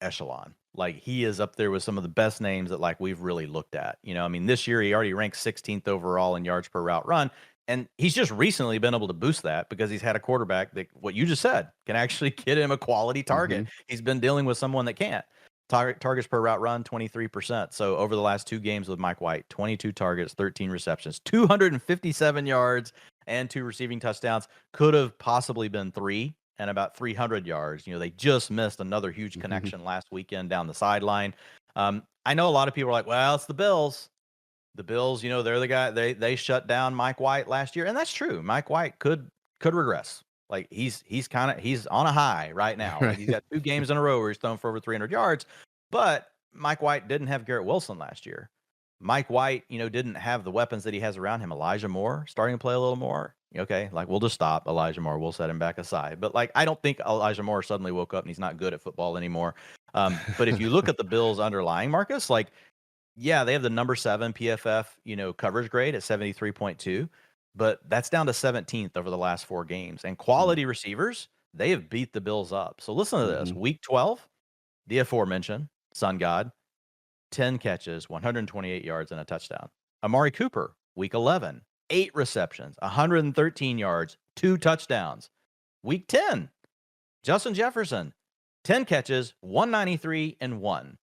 echelon. Like, he is up there with some of the best names that, like, we've really looked at. I mean, this year he already ranked 16th overall in yards per route run. And he's just recently been able to boost that because he's had a quarterback that, what you just said, can actually get him a quality target. He's been dealing with someone that can't. Targets per route run, 23%. So over the last 2 games with Mike White, 22 targets, 13 receptions, 257 yards, and 2 receiving touchdowns. Could have possibly been 3 and about 300 yards. They just missed another huge connection last weekend down the sideline. I know a lot of people are like, well, it's the Bills. The Bills, they're the guy. They shut down Mike White last year, and that's true. Mike White could regress. Like, he's on a high right now. Like, he's got 2 games in a row where he's thrown for over 300 yards. But Mike White didn't have Garrett Wilson last year. Mike White, didn't have the weapons that he has around him. Elijah Moore starting to play a little more. Okay, like, we'll just stop Elijah Moore. We'll set him back aside. But, like, I don't think Elijah Moore suddenly woke up and he's not good at football anymore. But if you look at the Bills' underlying, Marcus, like, yeah, they have the number 7 PFF, coverage grade at 73.2, but that's down to 17th over the last 4 games. And quality receivers, they have beat the Bills up. So listen to this. Week 12, the aforementioned Sun God, 10 catches, 128 yards, and a touchdown. Amari Cooper, week 11, 8 receptions, 113 yards, 2 touchdowns. Week 10, Justin Jefferson, 10 catches, 193, and 1.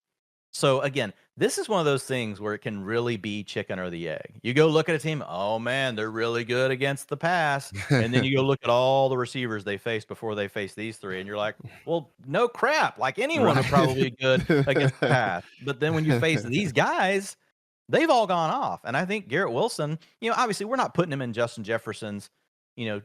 So again, this is one of those things where it can really be chicken or the egg. You go look at a team, oh man, they're really good against the pass. And then you go look at all the receivers they faced before they faced these 3. And you're like, well, no crap. Like, anyone is probably good against the pass. But then when you face these guys, they've all gone off. And I think Garrett Wilson, obviously we're not putting him in Justin Jefferson's,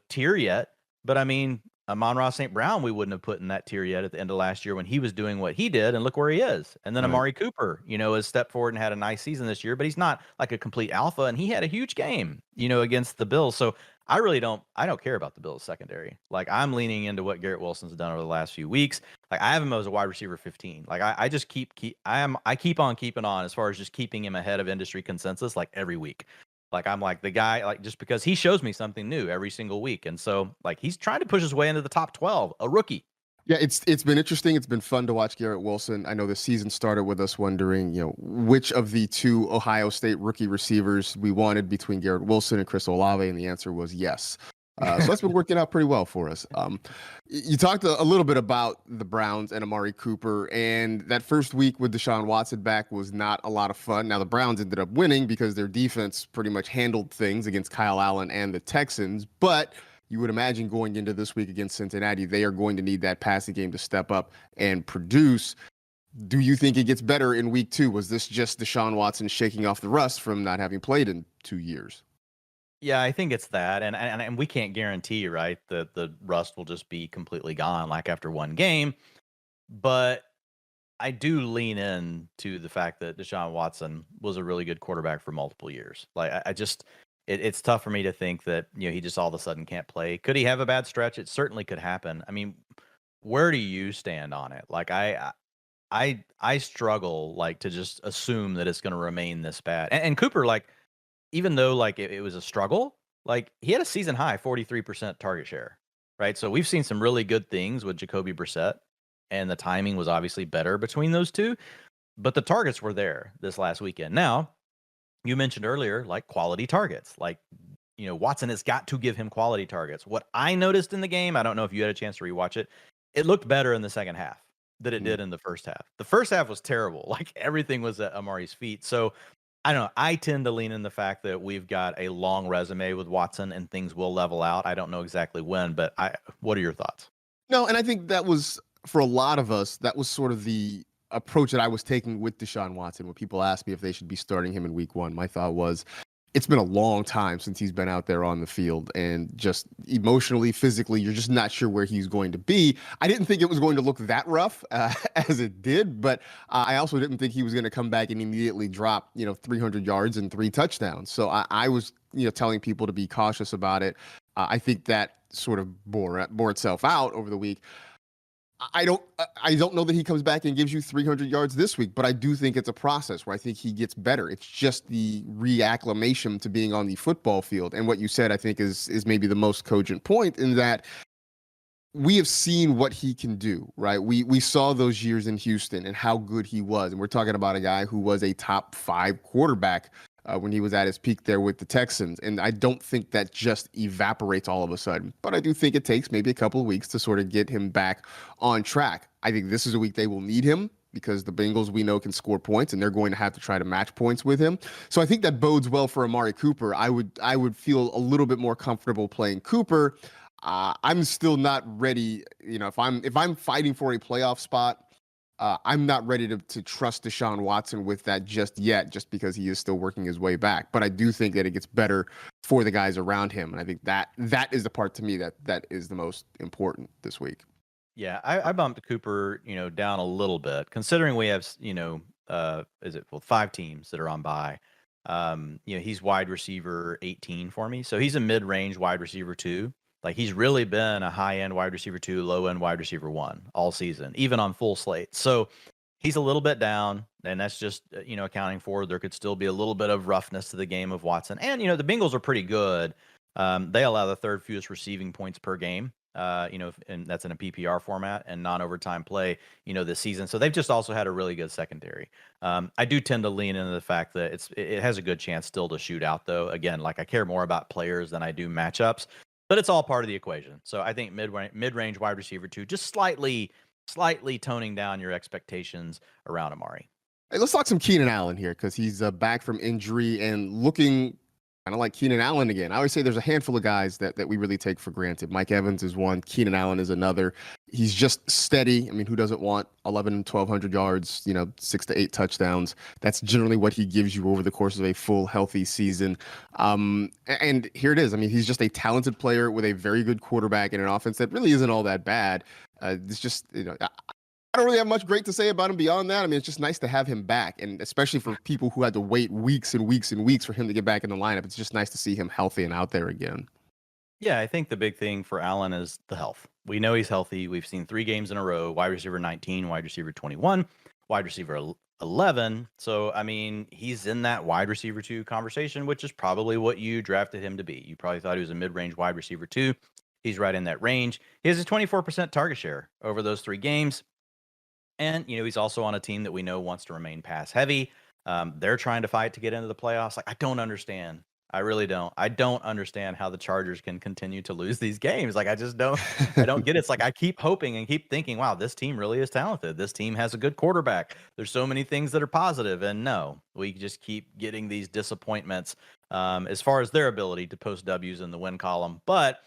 tier yet. But I mean, Amon-Ra St. Brown, we wouldn't have put in that tier yet at the end of last year when he was doing what he did, and look where he is. And then Amari Cooper, has stepped forward and had a nice season this year, but he's not like a complete alpha, and he had a huge game, against the Bills. So I don't care about the Bills secondary. Like, I'm leaning into what Garrett Wilson's done over the last few weeks. Like, I have him as a wide receiver 15. Like, I just keep on keeping on as far as just keeping him ahead of industry consensus, like, every week. Like, I'm like the guy, like, just because he shows me something new every single week. And so, like, he's trying to push his way into the top 12, a rookie. Yeah, it's been interesting. It's been fun to watch Garrett Wilson. I know the season started with us wondering, which of the 2 Ohio State rookie receivers we wanted between Garrett Wilson and Chris Olave, and the answer was yes. So that's been working out pretty well for us. You talked a little bit about the Browns and Amari Cooper, and that first week with Deshaun Watson back was not a lot of fun. Now, the Browns ended up winning because their defense pretty much handled things against Kyle Allen and the Texans, but you would imagine going into this week against Cincinnati, they are going to need that passing game to step up and produce. Do you think it gets better in week 2? Was this just Deshaun Watson shaking off the rust from not having played in 2 years? Yeah, I think it's that, and we can't guarantee, right, that the rust will just be completely gone like after 1 game. But I do lean in to the fact that Deshaun Watson was a really good quarterback for multiple years. Like, it's tough for me to think that he just all of a sudden can't play. Could he have a bad stretch? It certainly could happen. I mean, where do you stand on it? Like, I struggle, like, to just assume that it's going to remain this bad. And Cooper, like, even though, like, it was a struggle, like, he had a season high 43% target share, right? So we've seen some really good things with Jacoby Brissett, and the timing was obviously better between those 2, but the targets were there this last weekend. Now, you mentioned earlier, like, quality targets. Like, Watson has got to give him quality targets. What I noticed in the game, I don't know if you had a chance to rewatch it, it looked better in the second half than it did in the first half. The first half was terrible. Like, everything was at Amari's feet. So I don't know. I tend to lean in the fact that we've got a long resume with Watson and things will level out. I don't know exactly when, but what are your thoughts? No, and I think that was, for a lot of us, that was sort of the approach that I was taking with Deshaun Watson. When people asked me if they should be starting him in week 1, my thought was, it's been a long time since he's been out there on the field, and just emotionally, physically, you're just not sure where he's going to be. I didn't think it was going to look that rough as it did, but I also didn't think he was going to come back and immediately drop, 300 yards and 3 touchdowns. So I was, telling people to be cautious about it. I think that sort of bore itself out over the week. I don't know that he comes back and gives you 300 yards this week, but I do think it's a process where I think he gets better. It's just the reacclimation to being on the football field. And what you said, I think, is maybe the most cogent point, in that we have seen what he can do, right? We saw those years in Houston and how good he was. And we're talking about a guy who was a top 5 quarterback when he was at his peak there with the Texans. And I don't think that just evaporates all of a sudden, but I do think it takes maybe a couple of weeks to sort of get him back on track. I think this is a week they will need him, because the Bengals, we know, can score points, and they're going to have to try to match points with him. So I think that bodes well for Amari Cooper. I would feel a little bit more comfortable playing Cooper. I'm still not ready. If I'm fighting for a playoff spot, I'm not ready to trust Deshaun Watson with that just yet, just because he is still working his way back. But I do think that it gets better for the guys around him, and I think that is the part to me that is the most important this week. Yeah, I bumped Cooper, down a little bit, considering we have, 5 teams that are on bye. He's wide receiver 18 for me, so he's a mid-range wide receiver 2. Like, he's really been a high-end wide receiver 2, low-end wide receiver 1 all season, even on full slate. So he's a little bit down, and that's just, accounting for there could still be a little bit of roughness to the game of Watson. And, the Bengals are pretty good. They allow the 3rd fewest receiving points per game, and that's in a PPR format and non-overtime play, this season. So they've just also had a really good secondary. I do tend to lean into the fact that it has a good chance still to shoot out, though. Again, like, I care more about players than I do matchups. But it's all part of the equation. So I think mid-range wide receiver 2, just slightly toning down your expectations around Amari. Hey, let's talk some Keenan Allen here, because he's back from injury and looking kind of like Keenan Allen again. I always say there's a handful of guys that we really take for granted. Mike Evans is one. Keenan Allen is another. He's just steady. I mean, who doesn't want 1,100 and 1,200 yards, 6 to 8 touchdowns? That's generally what he gives you over the course of a full, healthy season. And here it is. I mean, he's just a talented player with a very good quarterback and an offense that really isn't all that bad. It's just, I don't really have much great to say about him beyond that. I mean, it's just nice to have him back, and especially for people who had to wait weeks and weeks and weeks for him to get back in the lineup, it's just nice to see him healthy and out there again. Yeah, I think the big thing for Allen is the health. We know he's healthy. We've seen 3 games in a row: wide receiver 19, wide receiver 21, wide receiver 11. So, I mean, he's in that wide receiver 2 conversation, which is probably what you drafted him to be. You probably thought he was a mid-range wide receiver 2. He's right in that range. He has a 24% target share over those 3 games. And, he's also on a team that we know wants to remain pass heavy. They're trying to fight to get into the playoffs. Like, I don't understand. I really don't. I don't understand how the Chargers can continue to lose these games. Like, I just don't, I don't get it. It's like, I keep hoping and keep thinking, wow, this team really is talented. This team has a good quarterback. There's so many things that are positive. And no, we just keep getting these disappointments as far as their ability to post W's in the win column. But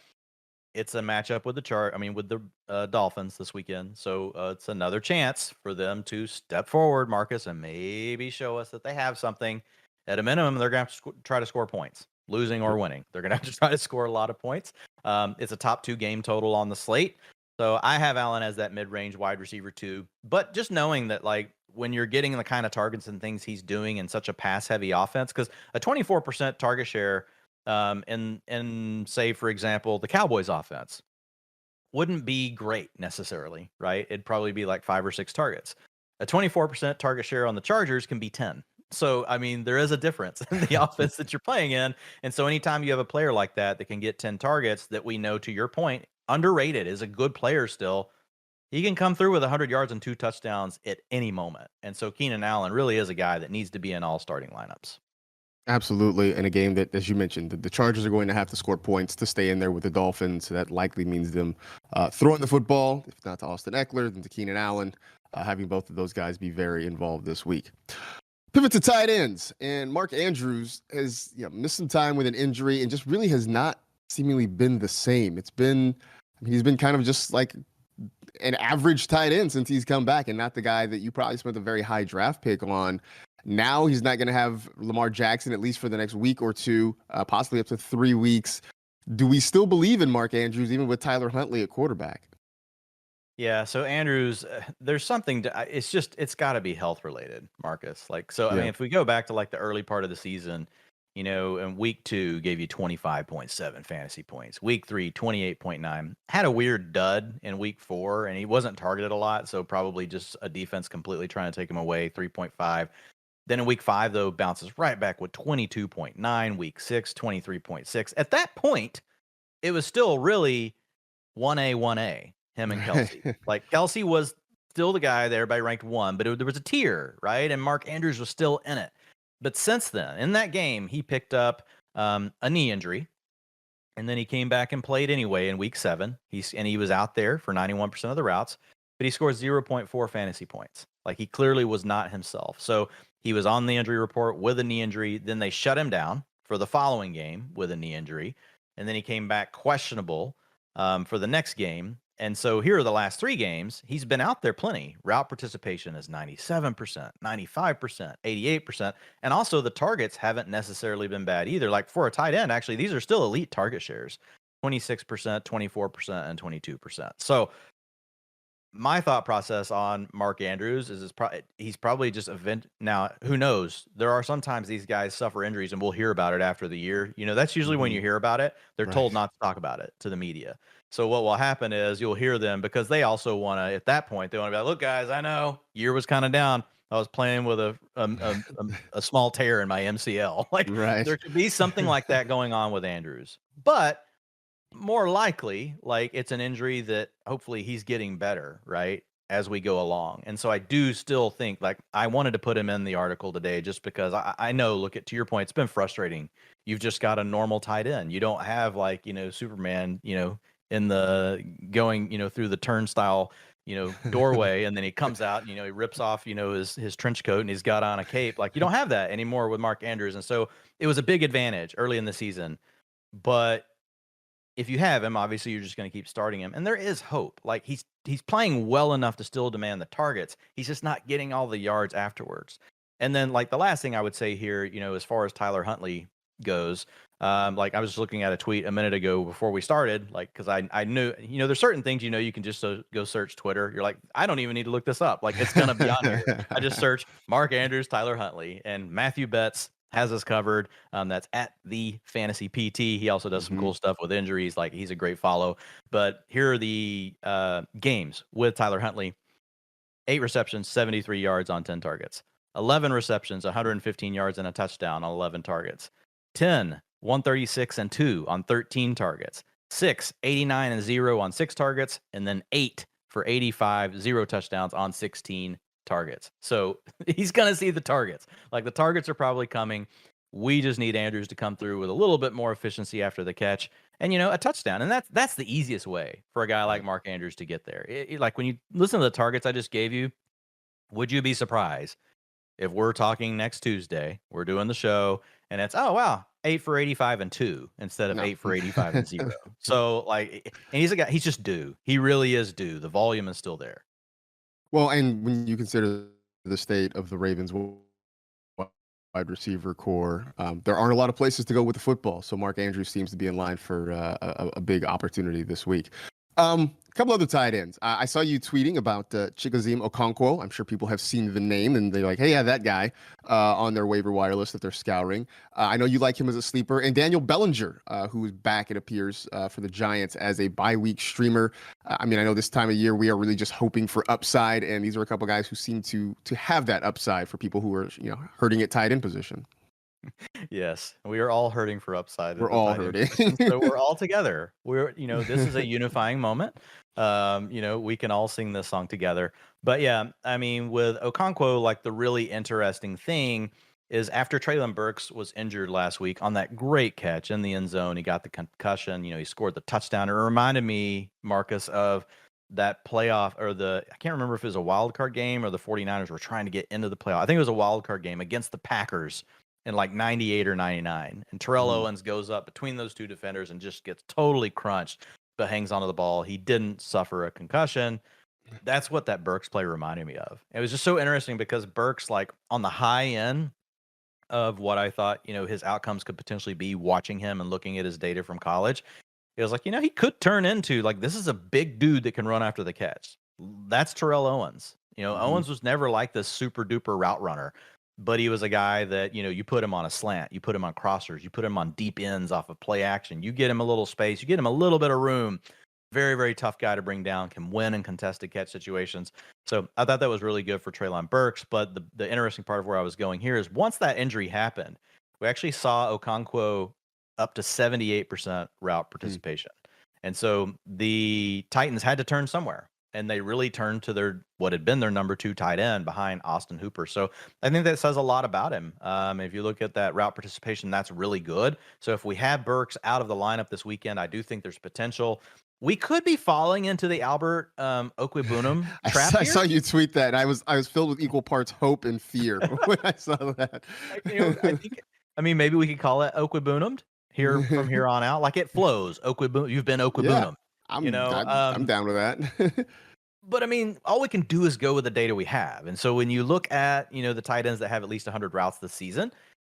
it's a matchup with the Dolphins this weekend. So it's another chance for them to step forward, Marcus, and maybe show us that they have something. At a minimum, they're going to have to try to score points, losing or winning. They're going to have to try to score a lot of points. It's a top 2 game total on the slate. So I have Allen as that mid-range wide receiver 2. But just knowing that, like, when you're getting the kind of targets and things he's doing in such a pass-heavy offense, because a 24% target share in say, for example, the Cowboys offense wouldn't be great necessarily, right? It'd probably be like 5 or 6 targets. A 24% target share on the Chargers can be 10. So, I mean, there is a difference in the offense that you're playing in. And so anytime you have a player like that can get 10 targets, that we know, to your point, underrated, is a good player still, he can come through with 100 yards and 2 touchdowns at any moment. And so Keenan Allen really is a guy that needs to be in all starting lineups. Absolutely. And a game that, as you mentioned, the Chargers are going to have to score points to stay in there with the Dolphins. So that likely means them throwing the football, if not to Austin Eckler, then to Keenan Allen, having both of those guys be very involved this week. Pivot to tight ends. And Mark Andrews has missed some time with an injury and just really has not seemingly been the same. He's been kind of just like an average tight end since he's come back, and not the guy that you probably spent a very high draft pick on. Now he's not going to have Lamar Jackson, at least for the next week or two, possibly up to 3 weeks. Do we still believe in Mark Andrews, even with Tyler Huntley at quarterback? Yeah, so Andrews, there's something it's got to be health related, Marcus. Like, so, I mean, Yeah. if we go back to like the early part of the season, in week 2 gave you 25.7 fantasy points. Week 3, 28.9. Had a weird dud in week 4, and he wasn't targeted a lot, so probably just a defense completely trying to take him away, 3.5. Then in week 5, though, bounces right back with 22.9. Week 6, 23.6. At that point, it was still really 1A, 1A, him and Kelsey. Like, Kelsey was still the guy that everybody ranked 1, but there was a tier, right? And Mark Andrews was still in it. But since then, in that game, he picked up a knee injury, and then he came back and played anyway in week 7. He was out there for 91% of the routes, but he scored 0.4 fantasy points. Like, he clearly was not himself. So he was on the injury report with a knee injury. Then they shut him down for the following game with a knee injury, and then he came back questionable for the next game. And so here are the last 3 games. He's been out there plenty. Route participation is 97%, 95%, 88%. And also the targets haven't necessarily been bad either. Like, for a tight end, actually, these are still elite target shares, 26%, 24%, and 22%. So my thought process on Mark Andrews is he's probably just event. Now, who knows? There are sometimes these guys suffer injuries, and we'll hear about it after the year. That's usually when you hear about it. They're told not to talk about it to the media. So what will happen is you'll hear them, because they also want to, at that point, they want to be like, look, guys, I know year was kind of down. I was playing with a small tear in my MCL. Like, there could be something like that going on with Andrews. But more likely, like, it's an injury that hopefully he's getting better, right, as we go along. And so I do still think, like, I wanted to put him in the article today just because I know, to your point, it's been frustrating. You've just got a normal tight end. You don't have, like, Superman, in the going, through the turnstile, doorway, and then he comes out, he rips off, his trench coat, and he's got on a cape. Like, you don't have that anymore with Mark Andrews. And so it was a big advantage early in the season. But if you have him, obviously you're just going to keep starting him. And there is hope. Like, he's playing well enough to still demand the targets. He's just not getting all the yards afterwards. And then, like, the last thing I would say here, as far as Tyler Huntley goes, like, I was looking at a tweet a minute ago before we started, like, because I knew, there's certain things, you can just go search Twitter. You're like, I don't even need to look this up. Like, it's going to be on here. I just search Mark Andrews, Tyler Huntley, and Matthew Betts has us covered. That's at the Fantasy PT. He also does some cool stuff with injuries. Like, he's a great follow. But here are the games with Tyler Huntley: 8 receptions, 73 yards on 10 targets. 11 receptions, 115 yards and a touchdown on 11 targets. 10, 136 and 2 on 13 targets. 6, 89 and 0 on 6 targets. And then 8 for 85, 0 touchdowns on 16 targets. So he's going to see the targets. Like, the targets are probably coming. We just need Andrews to come through with a little bit more efficiency after the catch and, a touchdown. And that's the easiest way for a guy like Mark Andrews to get there. Like, when you listen to the targets I just gave you, would you be surprised if we're talking next Tuesday, we're doing the show, and it's, oh, wow, 8 for 85 and 2 instead of 8 for 85 and 0. So, like, and he's a guy, he's just due. He really is due. The volume is still there. Well, and when you consider the state of the Ravens wide receiver core, there aren't a lot of places to go with the football. So Mark Andrews seems to be in line for a big opportunity this week. A couple other tight ends. I saw you tweeting about Chigoziem Okonkwo. I'm sure people have seen the name and they're like, hey, yeah, that guy on their waiver wire list that they're scouring. I know you like him as a sleeper. And Daniel Bellinger, who is back, it appears, for the Giants as a bye-week streamer. I mean, I know this time of year we are really just hoping for upside, and these are a couple guys who seem to have that upside for people who are, hurting at tight end position. Yes, we are all hurting for upside. We're all hurting. So we're all together. This is a unifying moment. We can all sing this song together. But yeah, I mean, with Okonkwo, like, the really interesting thing is after Treylon Burks was injured last week on that great catch in the end zone, he got the concussion, he scored the touchdown. It reminded me, Marcus, of that playoff, or I can't remember if it was a wild card game or the 49ers were trying to get into the playoff. I think it was a wild card game against the Packers in like 98 or 99. And Terrell Owens goes up between those two defenders and just gets totally crunched, but hangs onto the ball. He didn't suffer a concussion. That's what that Burks play reminded me of. It was just so interesting because Burks, like on the high end of what I thought, his outcomes could potentially be watching him and looking at his data from college. It was like, he could turn into like, this is a big dude that can run after the catch. That's Terrell Owens. Owens was never like this super duper route runner, but he was a guy that, you put him on a slant, you put him on crossers, you put him on deep ends off of play action, you get him a little space, you get him a little bit of room. Very, very tough guy to bring down, can win in contested catch situations. So I thought that was really good for Treylon Burks. But the interesting part of where I was going here is once that injury happened, we actually saw Okonkwo up to 78% route participation. And so the Titans had to turn somewhere. And they really turned to what had been their number 2 tight end behind Austin Hooper. So I think that says a lot about him. If you look at that route participation, that's really good. So if we have Burks out of the lineup this weekend, I do think there's potential. We could be falling into the Albert Okwuegbunam trap I saw you tweet that. And I was filled with equal parts hope and fear when I saw that. I mean, maybe we could call it Okwuegbunam here from here on out. Like it flows. Okwuegbunam. You've been Okwuegbunam. Yeah, I'm down with that. But I mean, all we can do is go with the data we have. And so when you look at, the tight ends that have at least 100 routes this season,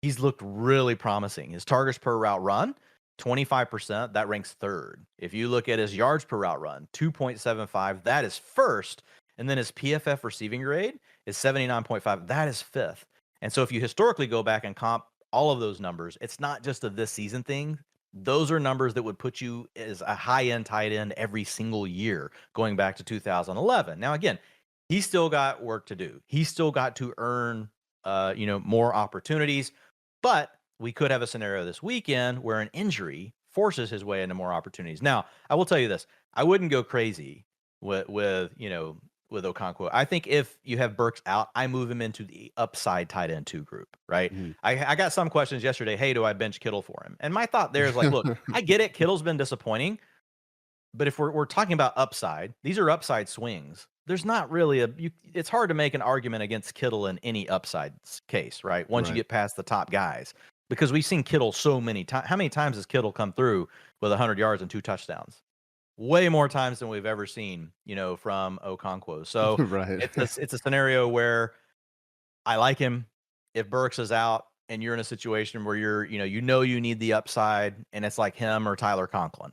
he's looked really promising. His targets per route run, 25%, that ranks 3rd. If you look at his yards per route run, 2.75, that is 1st. And then his PFF receiving grade is 79.5, that is 5th. And so if you historically go back and comp all of those numbers, it's not just a this season thing. Those are numbers that would put you as a high-end tight end every single year going back to 2011. Now, again, he's still got work to do. He's still got to earn, more opportunities. But we could have a scenario this weekend where an injury forces his way into more opportunities. Now, I will tell you this. I wouldn't go crazy with Okonkwo. I think if you have Burks out, I move him into the upside tight end 2 group, right? I got some questions yesterday. Hey, do I bench Kittle for him? And my thought there is like, look, I get it. Kittle's been disappointing. But if we're talking about upside, these are upside swings. There's not really it's hard to make an argument against Kittle in any upside case, right? Once you get past the top guys, because we've seen Kittle so many times. How many times has Kittle come through with 100 yards and 2 touchdowns? Way more times than we've ever seen, from Okonkwo. So it's a scenario where I like him. If Burks is out and you're in a situation where you need the upside and it's like him or Tyler Conklin,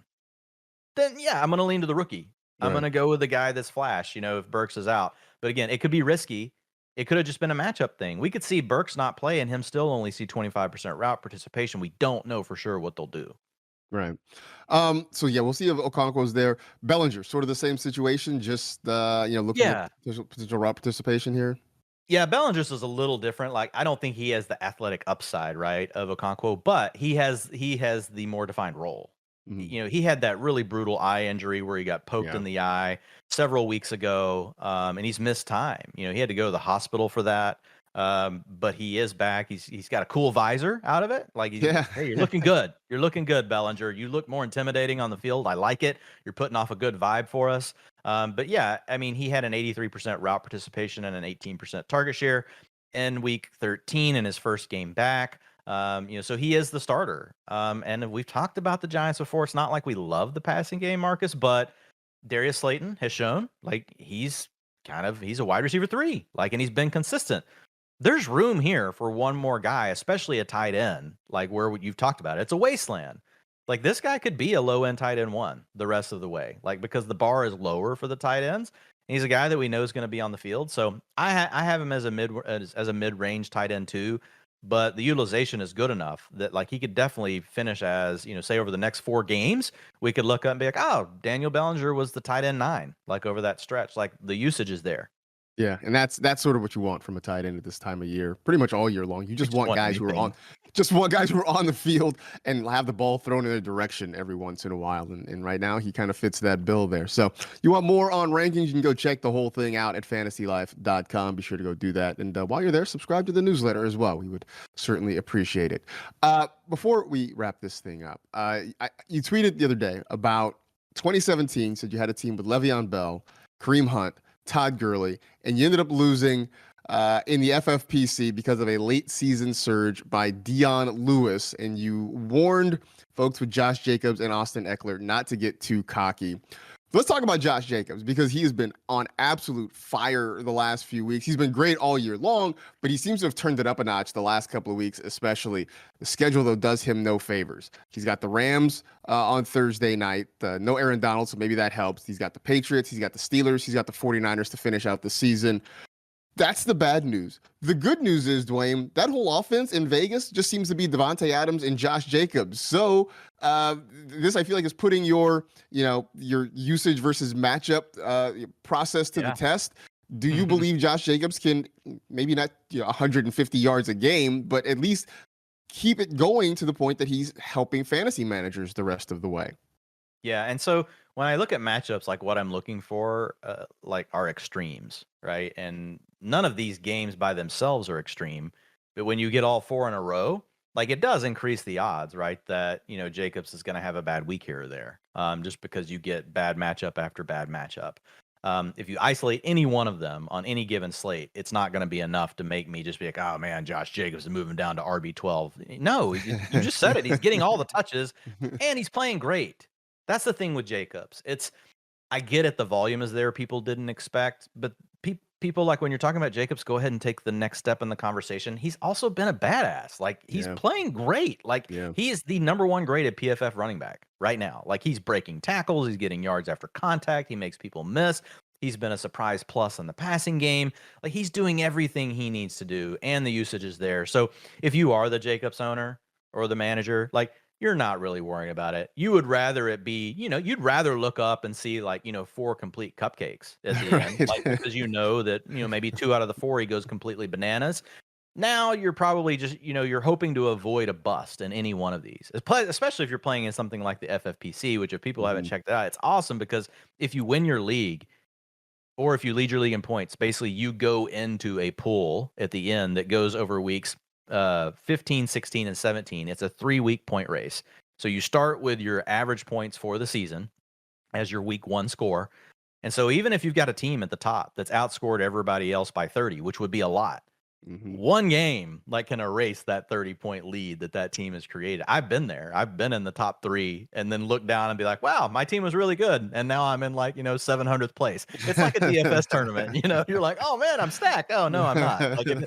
then yeah, I'm going to lean to the rookie. I'm going to go with the guy that's flash, if Burks is out. But again, it could be risky. It could have just been a matchup thing. We could see Burks not play and him still only see 25% route participation. We don't know for sure what they'll do. Right. So yeah, we'll see if Okonkwo's there. Bellinger, sort of the same situation, just looking at potential route participation here. Yeah, Bellinger's is a little different. Like, I don't think he has the athletic upside, right, of Okonkwo, but he has the more defined role. He had that really brutal eye injury where he got poked in the eye several weeks ago, and he's missed time. He had to go to the hospital for that. But he is back. He's got a cool visor out of it. Like, hey, you're looking good. You're looking good, Bellinger. You look more intimidating on the field. I like it. You're putting off a good vibe for us. But yeah, I mean, he had an 83% route participation and an 18% target share in week 13 in his first game back. So he is the starter. And we've talked about the Giants before. It's not like we love the passing game, Marcus, but Darius Slayton has shown like he's a wide receiver 3, like, and he's been consistent. There's room here for one more guy, especially a tight end, like where you've talked about it. It's a wasteland. Like, this guy could be a low end tight end 1 the rest of the way, like, because the bar is lower for the tight ends. He's a guy that we know is going to be on the field. So I have him as a mid-range tight end 2, but the utilization is good enough that, like, he could definitely finish as, say over the next 4 games, we could look up and be like, oh, Daniel Bellinger was the tight end 9, like over that stretch. Like, the usage is there. Yeah, and that's sort of what you want from a tight end at this time of year, pretty much all year long. You just want guys who are on the field and have the ball thrown in their direction every once in a while. And right now, he kind of fits that bill there. So you want more on rankings, you can go check the whole thing out at fantasylife.com. Be sure to go do that. And while you're there, subscribe to the newsletter as well. We would certainly appreciate it. Before we wrap this thing up, you tweeted the other day about 2017, said you had a team with Le'Veon Bell, Kareem Hunt, Todd Gurley, and you ended up losing in the FFPC because of a late season surge by Dion Lewis. And you warned folks with Josh Jacobs and Austin Eckler not to get too cocky. Let's talk about Josh Jacobs because he has been on absolute fire the last few weeks. He's been great all year long, but he seems to have turned it up a notch the last couple of weeks, especially. The schedule, though, does him no favors. He's got the Rams on Thursday night. No Aaron Donald, so maybe that helps. He's got the Patriots. He's got the Steelers. He's got the 49ers to finish out the season. That's the bad news. The good news is, Dwayne, that whole offense in Vegas just seems to be Devontae Adams and Josh Jacobs. So this, I feel like, is putting your usage versus matchup process to the test. Do you believe Josh Jacobs can maybe not 150 yards a game, but at least keep it going to the point that he's helping fantasy managers the rest of the way? Yeah, and so when I look at matchups, like what I'm looking for, are extremes, right? And none of these games by themselves are extreme, but when you get all four in a row, like it does increase the odds, right? That Jacobs is going to have a bad week here or there, just because you get bad matchup after bad matchup. If you isolate any one of them on any given slate, it's not going to be enough to make me just be like, oh man, Josh Jacobs is moving down to RB12. No, you just said it. He's getting all the touches and he's playing great. That's the thing with Jacobs. I get it. The volume is there. People didn't expect, but people, like when you're talking about Jacobs, go ahead and take the next step in the conversation. He's also been a badass. Like he's playing great. Like he is the number one graded PFF running back right now. Like he's breaking tackles. He's getting yards after contact. He makes people miss. He's been a surprise plus in the passing game. Like he's doing everything he needs to do, and the usage is there. So if you are the Jacobs owner or the manager, like you're not really worrying about it. You would rather it be, you'd rather look up and see 4 complete cupcakes at the end, like, because that, maybe 2 out of the 4, he goes completely bananas. Now you're probably just, you're hoping to avoid a bust in any one of these, especially if you're playing in something like the FFPC, which if people haven't checked it out, it's awesome because if you win your league or if you lead your league in points, basically you go into a pool at the end that goes over weeks 15, 16, and 17. It's a 3-week point race. So you start with your average points for the season as your week 1 score. And so even if you've got a team at the top that's outscored everybody else by 30, which would be a lot, one game can erase that 30-point lead that team has created. I've been there. I've been in the top 3 and then look down and be like, wow, my team was really good. And now I'm in 700th place. It's like a DFS tournament, you're like, oh man, I'm stacked. Oh no, I'm not. And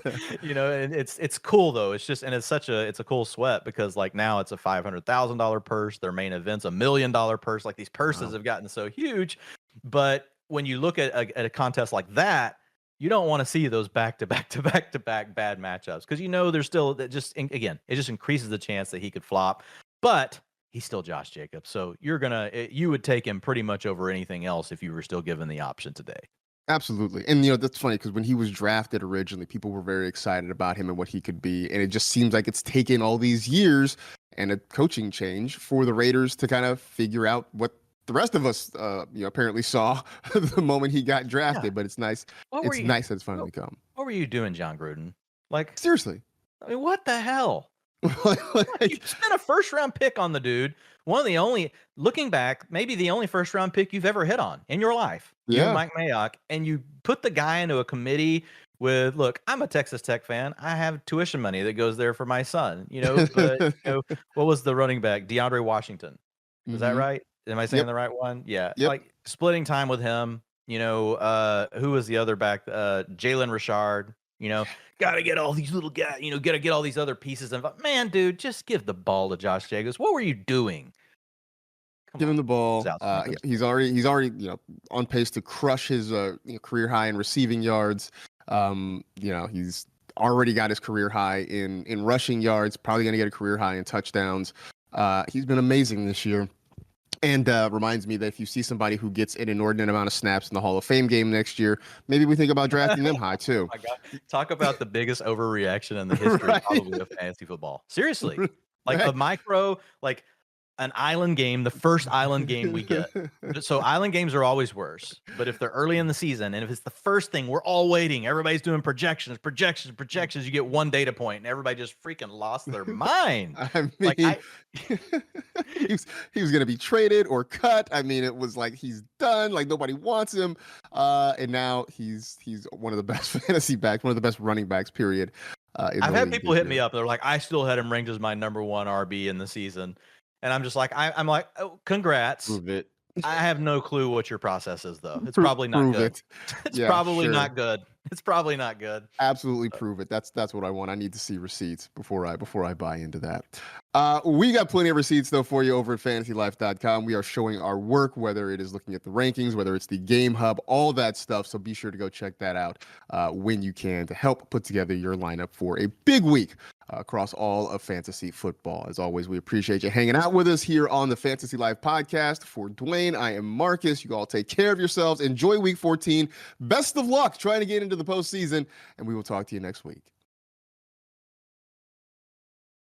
it's cool though. It's just, and it's a cool sweat because now it's a $500,000 purse. Their main event's $1 million purse. Like these purses have gotten so huge. But when you look at a contest like that, you don't want to see those back-to-back bad matchups because there's still that it just increases the chance that he could flop. But he's still Josh Jacobs, so you would take him pretty much over anything else if you were still given the option today. Absolutely. And, that's funny because when he was drafted originally, people were very excited about him and what he could be. And it just seems like it's taken all these years and a coaching change for the Raiders to kind of figure out what the rest of us, apparently saw the moment he got drafted, but it's nice. It's nice that it's finally come. What were you doing, John Gruden? Seriously. I mean, what the hell? You spent a first-round pick on the dude. One of the only, looking back, maybe the only first-round pick you've ever hit on in your life. Yeah. Mike Mayock. And you put the guy into a committee with, look, I'm a Texas Tech fan. I have tuition money that goes there for my son. But, what was the running back? DeAndre Washington. Is that right? Am I saying the right one? Yeah. Yep. Splitting time with him, who was the other back? Jalen Richard, got to get all these little guys, got to get all these other pieces. Man, dude, just give the ball to Josh Jacobs. What were you doing? Give him the ball. He's already, on pace to crush his career high in receiving yards. He's already got his career high in rushing yards, probably going to get a career high in touchdowns. He's been amazing this year. And reminds me that if you see somebody who gets an inordinate amount of snaps in the Hall of Fame game next year, maybe we think about drafting them high too. Oh my God. Talk about the biggest overreaction in the history probably of fantasy football. Seriously. A micro, an island game, the first island game we get. So island games are always worse. But if they're early in the season, and if it's the first thing, we're all waiting. Everybody's doing projections. You get one data point, and everybody just freaking lost their mind. I mean, he was going to be traded or cut. I mean, it was like he's done. Like nobody wants him. And now he's one of the best fantasy backs, one of the best running backs, period. I've had people hit me up. They're like, I still had him ranked as my number 1 RB in the season. And I'm just like, I'm like, oh, congrats. Prove it. I have no clue what your process is, though. It's Pro- probably not prove good. it. It's Yeah, probably sure. not good. It's probably not good. Absolutely prove it. That's what I want. I need to see receipts before I buy into that. We got plenty of receipts though for you over at fantasylife.com. We are showing our work, whether it is looking at the rankings, whether it's the game hub, all that stuff. So be sure to go check that out when you can to help put together your lineup for a big week across all of fantasy football. As always, we appreciate you hanging out with us here on the Fantasy Life podcast. For Dwayne, I am Marcus. You all take care of yourselves. Enjoy week 14. Best of luck trying to get into the postseason, and we will talk to you next week.